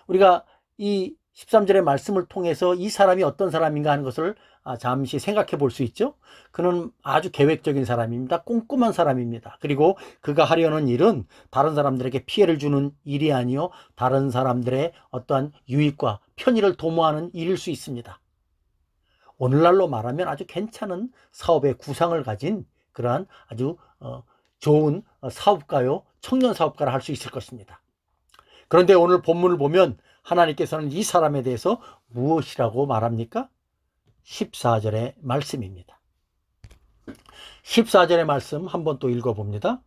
우리가 이 13절의 말씀을 통해서 이 사람이 어떤 사람인가 하는 것을 잠시 생각해 볼 수 있죠. 그는 아주 계획적인 사람입니다. 꼼꼼한 사람입니다. 그리고 그가 하려는 일은 다른 사람들에게 피해를 주는 일이 아니요 다른 사람들의 어떠한 유익과 편의를 도모하는 일일 수 있습니다. 오늘날로 말하면 아주 괜찮은 사업의 구상을 가진 그러한 아주 좋은 사업가요, 청년 사업가를 할 수 있을 것입니다. 그런데 오늘 본문을 보면 하나님께서는 이 사람에 대해서 무엇이라고 말합니까? 14절의 말씀입니다. 14절의 말씀 한번 또 읽어봅니다.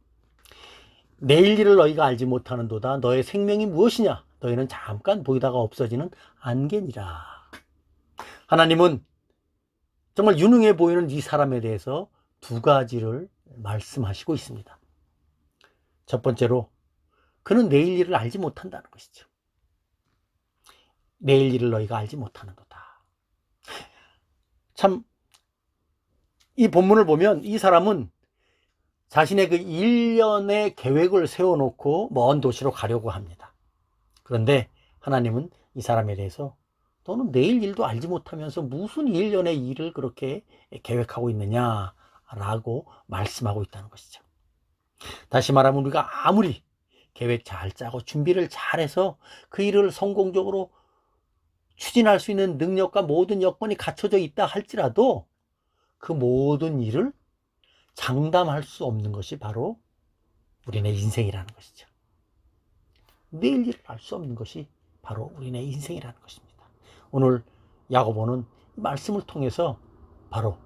내일 일을 너희가 알지 못하는도다. 너의 생명이 무엇이냐? 너희는 잠깐 보이다가 없어지는 안개니라. 하나님은 정말 유능해 보이는 이 사람에 대해서 두 가지를 말씀하시고 있습니다. 첫 번째로 그는 내일 일을 알지 못한다는 것이죠. 내일 일을 너희가 알지 못하는도다. 참, 이 본문을 보면 이 사람은 자신의 그 1년의 계획을 세워놓고 먼 도시로 가려고 합니다. 그런데 하나님은 이 사람에 대해서 너는 내일 일도 알지 못하면서 무슨 1년의 일을 그렇게 계획하고 있느냐라고 말씀하고 있다는 것이죠. 다시 말하면 우리가 아무리 계획 잘 짜고 준비를 잘해서 그 일을 성공적으로 추진할 수 있는 능력과 모든 여건이 갖춰져 있다 할지라도 그 모든 일을 장담할 수 없는 것이 바로 우리네 인생이라는 것이죠. 내일 일을 알 수 없는 것이 바로 우리네 인생이라는 것입니다. 오늘 야고보는 말씀을 통해서 바로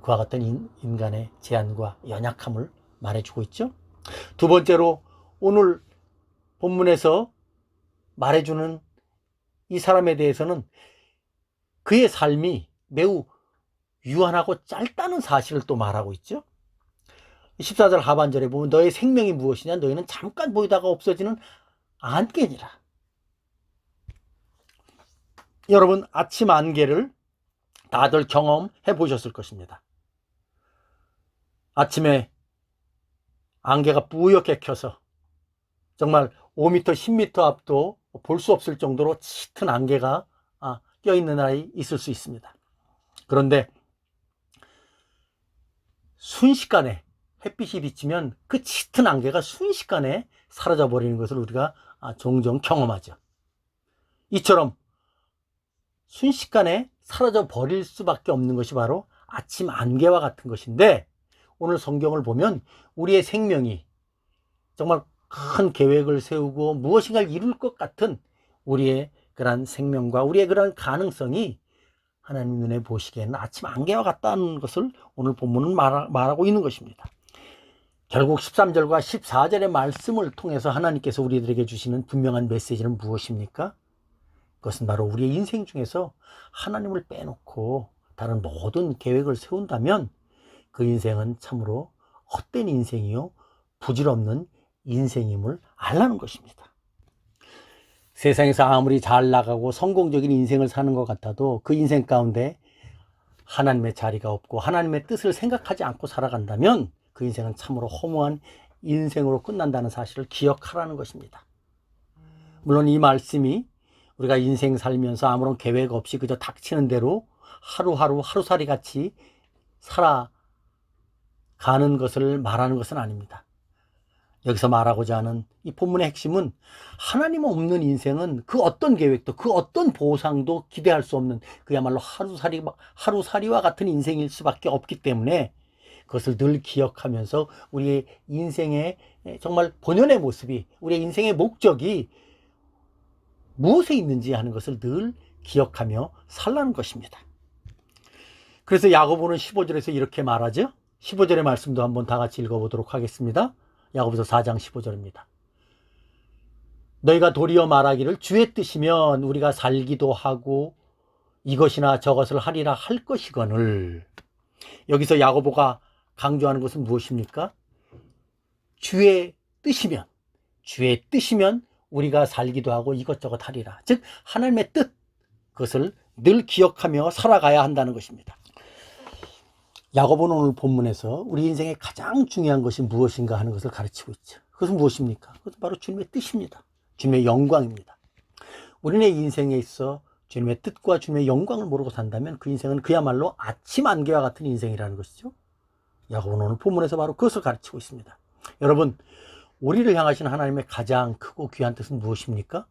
그와 같은 인간의 제한과 연약함을 말해주고 있죠. 두 번째로 오늘 본문에서 말해주는 이 사람에 대해서는 그의 삶이 매우 유한하고 짧다는 사실을 또 말하고 있죠. 14절 하반절에 보면 너의 생명이 무엇이냐? 너희는 잠깐 보이다가 없어지는 안개니라. 여러분, 아침 안개를 다들 경험해 보셨을 것입니다. 아침에 안개가 뿌옇게 켜서 정말 5m, 10m 앞도 볼 수 없을 정도로 짙은 안개가 껴있는 날이 있을 수 있습니다. 그런데 순식간에 햇빛이 비치면 그 짙은 안개가 순식간에 사라져 버리는 것을 우리가 종종 경험하죠. 이처럼 순식간에 사라져 버릴 수밖에 없는 것이 바로 아침 안개와 같은 것인데, 오늘 성경을 보면 우리의 생명이 정말 큰 계획을 세우고 무엇인가를 이룰 것 같은 우리의 그런 생명과 우리의 그런 가능성이 하나님 눈에 보시기에는 아침 안개와 같다는 것을 오늘 본문은 말하고 있는 것입니다. 결국 13절과 14절의 말씀을 통해서 하나님께서 우리들에게 주시는 분명한 메시지는 무엇입니까? 그것은 바로 우리의 인생 중에서 하나님을 빼놓고 다른 모든 계획을 세운다면 그 인생은 참으로 헛된 인생이요 부질없는 인생임을 알라는 것입니다. 세상에서 아무리 잘 나가고 성공적인 인생을 사는 것 같아도 그 인생 가운데 하나님의 자리가 없고 하나님의 뜻을 생각하지 않고 살아간다면 그 인생은 참으로 허무한 인생으로 끝난다는 사실을 기억하라는 것입니다. 물론 이 말씀이 우리가 인생 살면서 아무런 계획 없이 그저 닥치는 대로 하루하루 하루살이 같이 살아가는 것을 말하는 것은 아닙니다. 여기서 말하고자 하는 이 본문의 핵심은 하나님 없는 인생은 그 어떤 계획도 그 어떤 보상도 기대할 수 없는 그야말로 하루살이와 같은 인생일 수밖에 없기 때문에 그것을 늘 기억하면서 우리의 인생의 정말 본연의 모습이, 우리의 인생의 목적이 무엇에 있는지 하는 것을 늘 기억하며 살라는 것입니다. 그래서 야고보는 15절에서 이렇게 말하죠. 15절의 말씀도 한번 다 같이 읽어보도록 하겠습니다. 야고보서 4장 15절입니다. 너희가 도리어 말하기를 주의 뜻이면 우리가 살기도 하고 이것이나 저것을 하리라 할 것이거늘. 여기서 야고보가 강조하는 것은 무엇입니까? 주의 뜻이면 우리가 살기도 하고 이것저것 하리라. 즉 하나님의 뜻, 그것을 늘 기억하며 살아가야 한다는 것입니다. 야고보는 오늘 본문에서 우리 인생의 가장 중요한 것이 무엇인가 하는 것을 가르치고 있죠. 그것은 무엇입니까? 그것은 바로 주님의 뜻입니다. 주님의 영광입니다. 우리네 인생에 있어 주님의 뜻과 주님의 영광을 모르고 산다면 그 인생은 그야말로 아침 안개와 같은 인생이라는 것이죠. 야고보는 오늘 본문에서 바로 그것을 가르치고 있습니다. 여러분, 우리를 향하신 하나님의 가장 크고 귀한 뜻은 무엇입니까?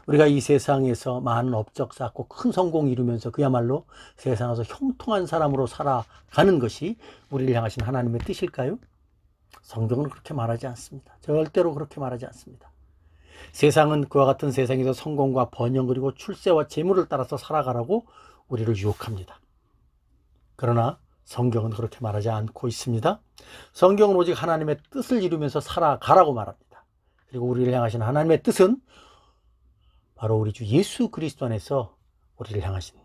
우리가 이 세상에서 많은 업적 쌓고 큰 성공 이루면서 그야말로 세상에서 형통한 사람으로 살아가는 것이 우리를 향하신 하나님의 뜻일까요? 성경은 그렇게 말하지 않습니다. 절대로 그렇게 말하지 않습니다. 세상은 그와 같은 세상에서 성공과 번영 그리고 출세와 재물을 따라서 살아가라고 우리를 유혹합니다. 그러나 성경은 그렇게 말하지 않고 있습니다. 성경은 오직 하나님의 뜻을 이루면서 살아가라고 말합니다. 그리고 우리를 향하신 하나님의 뜻은 바로 우리 주 예수 그리스도 안에서 우리를 향하신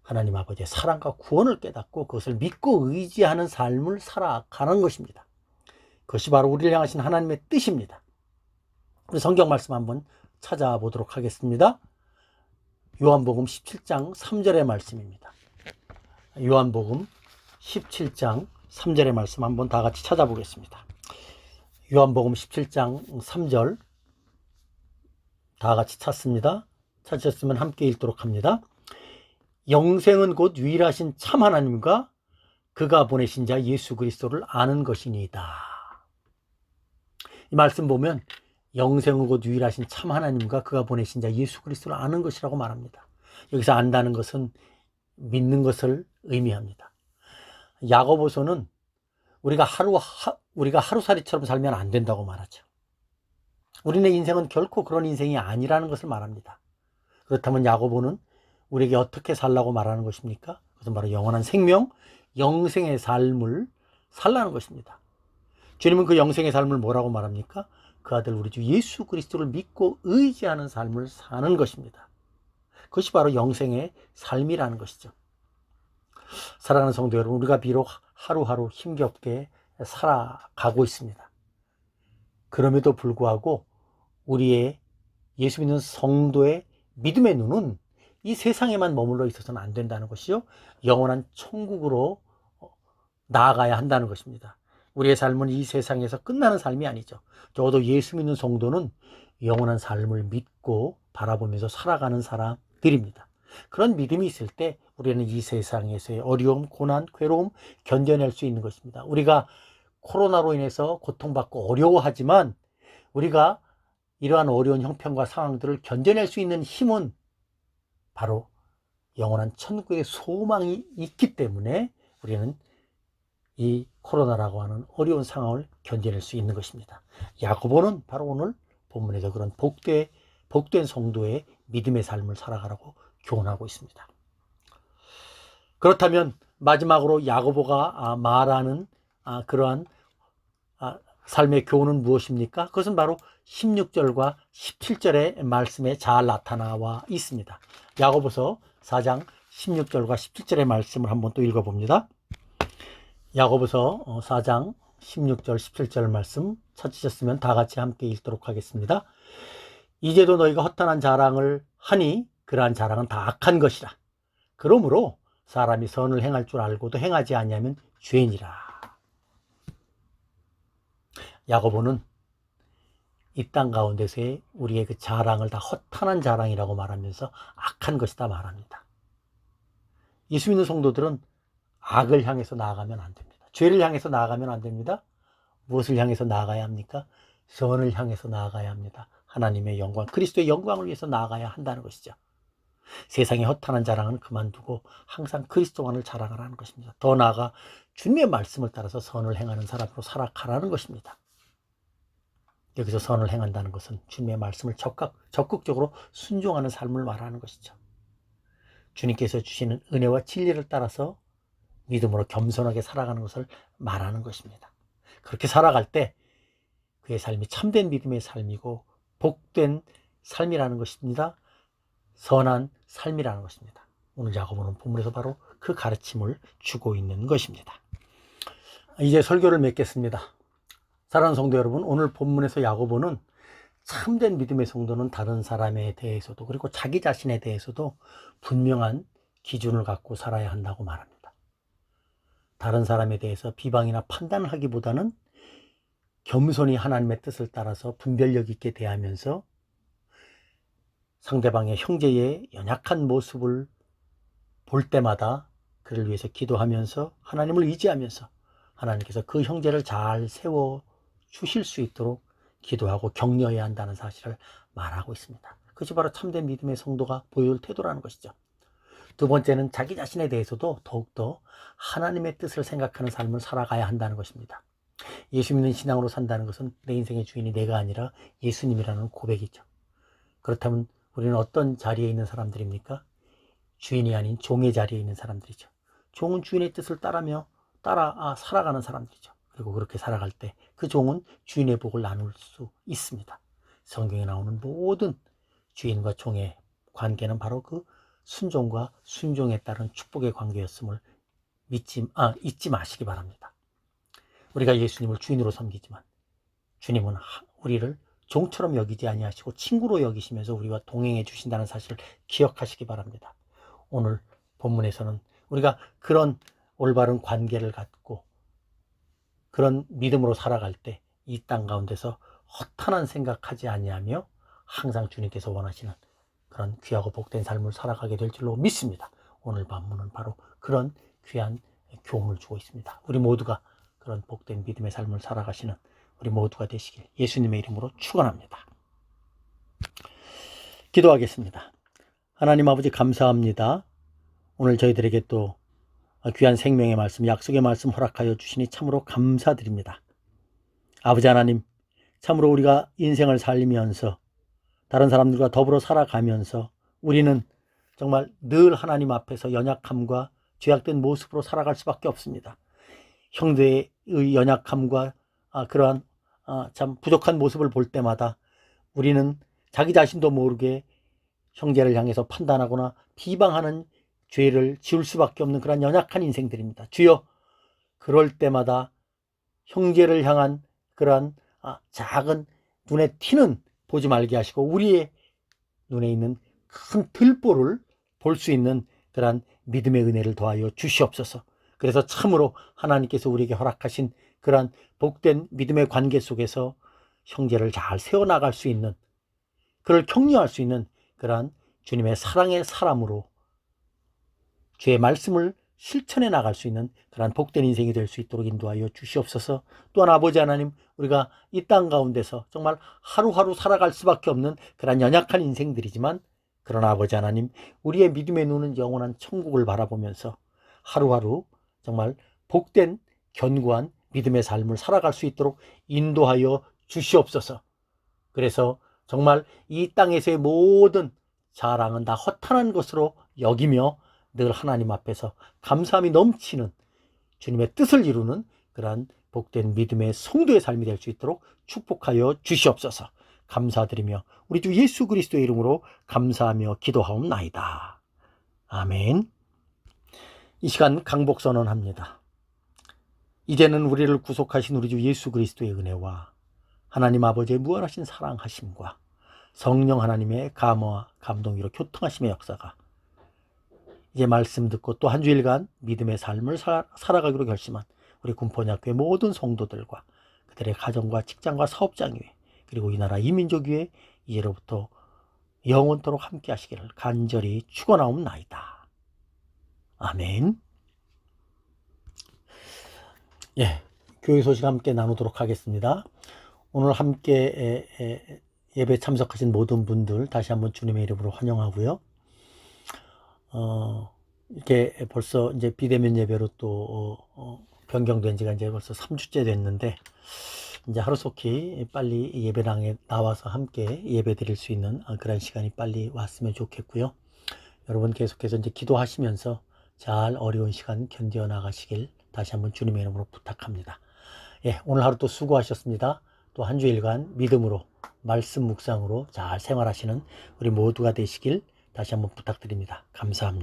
하나님 아버지의 사랑과 구원을 깨닫고 그것을 믿고 의지하는 삶을 살아가는 것입니다. 그것이 바로 우리를 향하신 하나님의 뜻입니다. 우리 성경 말씀 한번 찾아보도록 하겠습니다. 요한복음 17장 3절의 말씀입니다. 요한복음 17장 3절의 말씀 한번 다 같이 찾아보겠습니다. 요한복음 17장 3절 다 같이 찾습니다. 찾으셨으면 함께 읽도록 합니다. 영생은 곧 유일하신 참 하나님과 그가 보내신 자 예수 그리스도를 아는 것이니이다. 이 말씀 보면 영생은 곧 유일하신 참 하나님과 그가 보내신 자 예수 그리스도를 아는 것이라고 말합니다. 여기서 안다는 것은 믿는 것을 의미합니다. 야고보서는 우리가 하루살이처럼 살면 안 된다고 말하죠. 우리네 인생은 결코 그런 인생이 아니라는 것을 말합니다. 그렇다면 야고보는 우리에게 어떻게 살라고 말하는 것입니까? 그것은 바로 영원한 생명, 영생의 삶을 살라는 것입니다. 주님은 그 영생의 삶을 뭐라고 말합니까? 그 아들 우리 주 예수 그리스도를 믿고 의지하는 삶을 사는 것입니다. 그것이 바로 영생의 삶이라는 것이죠. 사랑하는 성도 여러분, 우리가 비록 하루하루 힘겹게 살아가고 있습니다. 그럼에도 불구하고 우리의 예수 믿는 성도의 믿음의 눈은 이 세상에만 머물러 있어서는 안 된다는 것이요, 영원한 천국으로 나아가야 한다는 것입니다. 우리의 삶은 이 세상에서 끝나는 삶이 아니죠. 적어도 예수 믿는 성도는 영원한 삶을 믿고 바라보면서 살아가는 사람들입니다. 그런 믿음이 있을 때 우리는 이 세상에서의 어려움, 고난, 괴로움 견뎌낼 수 있는 것입니다. 우리가 코로나로 인해서 고통받고 어려워하지만 우리가 이러한 어려운 형편과 상황들을 견뎌낼 수 있는 힘은 바로 영원한 천국의 소망이 있기 때문에 우리는 이 코로나라고 하는 어려운 상황을 견뎌낼 수 있는 것입니다. 야고보는 바로 오늘 본문에서 그런 복된 성도의 믿음의 삶을 살아가라고 교훈하고 있습니다. 그렇다면 마지막으로 야고보가 말하는 그러한 삶의 교훈은 무엇입니까? 그것은 바로 16절과 17절의 말씀에 잘 나타나와 있습니다. 야고보서 4장 16절과 17절의 말씀을 한번 또 읽어봅니다. 야고보서 4장 16절 17절 말씀 찾으셨으면 다 같이 함께 읽도록 하겠습니다. 이제도 너희가 허탄한 자랑을 하니 그러한 자랑은 다 악한 것이라. 그러므로 사람이 선을 행할 줄 알고도 행하지 아니하면 죄인이라. 야고보는 이 땅 가운데서의 우리의 그 자랑을 다 허탄한 자랑이라고 말하면서 악한 것이다 말합니다. 예수 믿는 성도들은 악을 향해서 나아가면 안 됩니다. 죄를 향해서 나아가면 안 됩니다. 무엇을 향해서 나아가야 합니까? 선을 향해서 나아가야 합니다. 하나님의 영광, 그리스도의 영광을 위해서 나아가야 한다는 것이죠. 세상의 허탄한 자랑은 그만두고 항상 그리스도만을 자랑하라는 것입니다. 더 나아가 주님의 말씀을 따라서 선을 행하는 사람으로 살아가라는 것입니다. 여기서 선을 행한다는 것은 주님의 말씀을 적극적으로 순종하는 삶을 말하는 것이죠. 주님께서 주시는 은혜와 진리를 따라서 믿음으로 겸손하게 살아가는 것을 말하는 것입니다. 그렇게 살아갈 때 그의 삶이 참된 믿음의 삶이고 복된 삶이라는 것입니다. 선한 삶이라는 것입니다. 오늘 야고보는 본문에서 바로 그 가르침을 주고 있는 것입니다. 이제 설교를 맺겠습니다. 사랑하는 성도 여러분, 오늘 본문에서 야고보는 참된 믿음의 성도는 다른 사람에 대해서도 그리고 자기 자신에 대해서도 분명한 기준을 갖고 살아야 한다고 말합니다. 다른 사람에 대해서 비방이나 판단을 하기보다는 겸손히 하나님의 뜻을 따라서 분별력 있게 대하면서 상대방의 형제의 연약한 모습을 볼 때마다 그를 위해서 기도하면서 하나님을 의지하면서 하나님께서 그 형제를 잘 세워 주실 수 있도록 기도하고 격려해야 한다는 사실을 말하고 있습니다. 그것이 바로 참된 믿음의 성도가 보여줄 태도라는 것이죠. 두 번째는 자기 자신에 대해서도 더욱더 하나님의 뜻을 생각하는 삶을 살아가야 한다는 것입니다. 예수 믿는 신앙으로 산다는 것은 내 인생의 주인이 내가 아니라 예수님이라는 고백이죠. 그렇다면 우리는 어떤 자리에 있는 사람들입니까? 주인이 아닌 종의 자리에 있는 사람들이죠. 종은 주인의 뜻을 따라 살아가는 사람들이죠. 그리고 그렇게 살아갈 때 그 종은 주인의 복을 나눌 수 있습니다. 성경에 나오는 모든 주인과 종의 관계는 바로 그 순종과 순종에 따른 축복의 관계였음을 잊지 마시기 바랍니다. 우리가 예수님을 주인으로 섬기지만 주님은 우리를 종처럼 여기지 아니하시고 친구로 여기시면서 우리와 동행해 주신다는 사실을 기억하시기 바랍니다. 오늘 본문에서는 우리가 그런 올바른 관계를 갖고 그런 믿음으로 살아갈 때 이 땅 가운데서 허탄한 생각하지 아니하며 항상 주님께서 원하시는 그런 귀하고 복된 삶을 살아가게 될 줄로 믿습니다. 오늘 본문은 바로 그런 귀한 교훈을 주고 있습니다. 우리 모두가 그런 복된 믿음의 삶을 살아가시는 우리 모두가 되시길 예수님의 이름으로 축원합니다. 기도하겠습니다. 하나님 아버지 감사합니다. 오늘 저희들에게 또 귀한 생명의 말씀, 약속의 말씀 허락하여 주시니 참으로 감사드립니다. 아버지 하나님, 참으로 우리가 인생을 살리면서 다른 사람들과 더불어 살아가면서 우리는 정말 늘 하나님 앞에서 연약함과 죄악된 모습으로 살아갈 수밖에 없습니다. 형제의 연약함과 그러한 참 부족한 모습을 볼 때마다 우리는 자기 자신도 모르게 형제를 향해서 판단하거나 비방하는 죄를 지을 수밖에 없는 그런 연약한 인생들입니다. 주여, 그럴 때마다 형제를 향한 그러한 작은 눈에 튀는 보지 말게 하시고 우리의 눈에 있는 큰 들보를 볼 수 있는 그러한 믿음의 은혜를 더하여 주시옵소서. 그래서 참으로 하나님께서 우리에게 허락하신 그러한 복된 믿음의 관계 속에서 형제를 잘 세워나갈 수 있는, 그를 격려할 수 있는 그러한 주님의 사랑의 사람으로 주의 말씀을 실천해 나갈 수 있는 그러한 복된 인생이 될 수 있도록 인도하여 주시옵소서. 또한 아버지 하나님, 우리가 이 땅 가운데서 정말 하루하루 살아갈 수밖에 없는 그러한 연약한 인생들이지만, 그러나 아버지 하나님, 우리의 믿음의 눈은 영원한 천국을 바라보면서 하루하루 정말 복된 견고한 믿음의 삶을 살아갈 수 있도록 인도하여 주시옵소서. 그래서 정말 이 땅에서의 모든 자랑은 다 허탄한 것으로 여기며 늘 하나님 앞에서 감사함이 넘치는 주님의 뜻을 이루는 그러한 복된 믿음의 성도의 삶이 될 수 있도록 축복하여 주시옵소서. 감사드리며 우리 주 예수 그리스도의 이름으로 감사하며 기도하옵나이다. 아멘. 이 시간 강복 선언합니다. 이제는 우리를 구속하신 우리 주 예수 그리스도의 은혜와 하나님 아버지의 무한하신 사랑하심과 성령 하나님의 감화와 감동 위로 교통하심의 역사가 이제 말씀 듣고 또 한 주일간 믿음의 삶을 살아가기로 결심한 우리 군포대학교의 모든 성도들과 그들의 가정과 직장과 사업장 위에, 그리고 이 나라 이민족 위에 이제로부터 영원토록 함께 하시기를 간절히 축원하옵나이다. 아멘. 교회 소식 함께 나누도록 하겠습니다. 오늘 함께 예배 참석하신 모든 분들 다시 한번 주님의 이름으로 환영하고요. 이렇게 벌써 이제 비대면 예배로 또 변경된 지가 이제 벌써 3주째 됐는데, 이제 하루속히 빨리 예배당에 나와서 함께 예배 드릴 수 있는 그런 시간이 빨리 왔으면 좋겠고요. 여러분 계속해서 이제 기도하시면서 잘 어려운 시간 견뎌 나가시길 다시 한번 주님의 이름으로 부탁합니다. 오늘 하루 또 수고하셨습니다. 또 한 주일간 믿음으로 말씀 묵상으로 잘 생활하시는 우리 모두가 되시길 다시 한번 부탁드립니다. 감사합니다.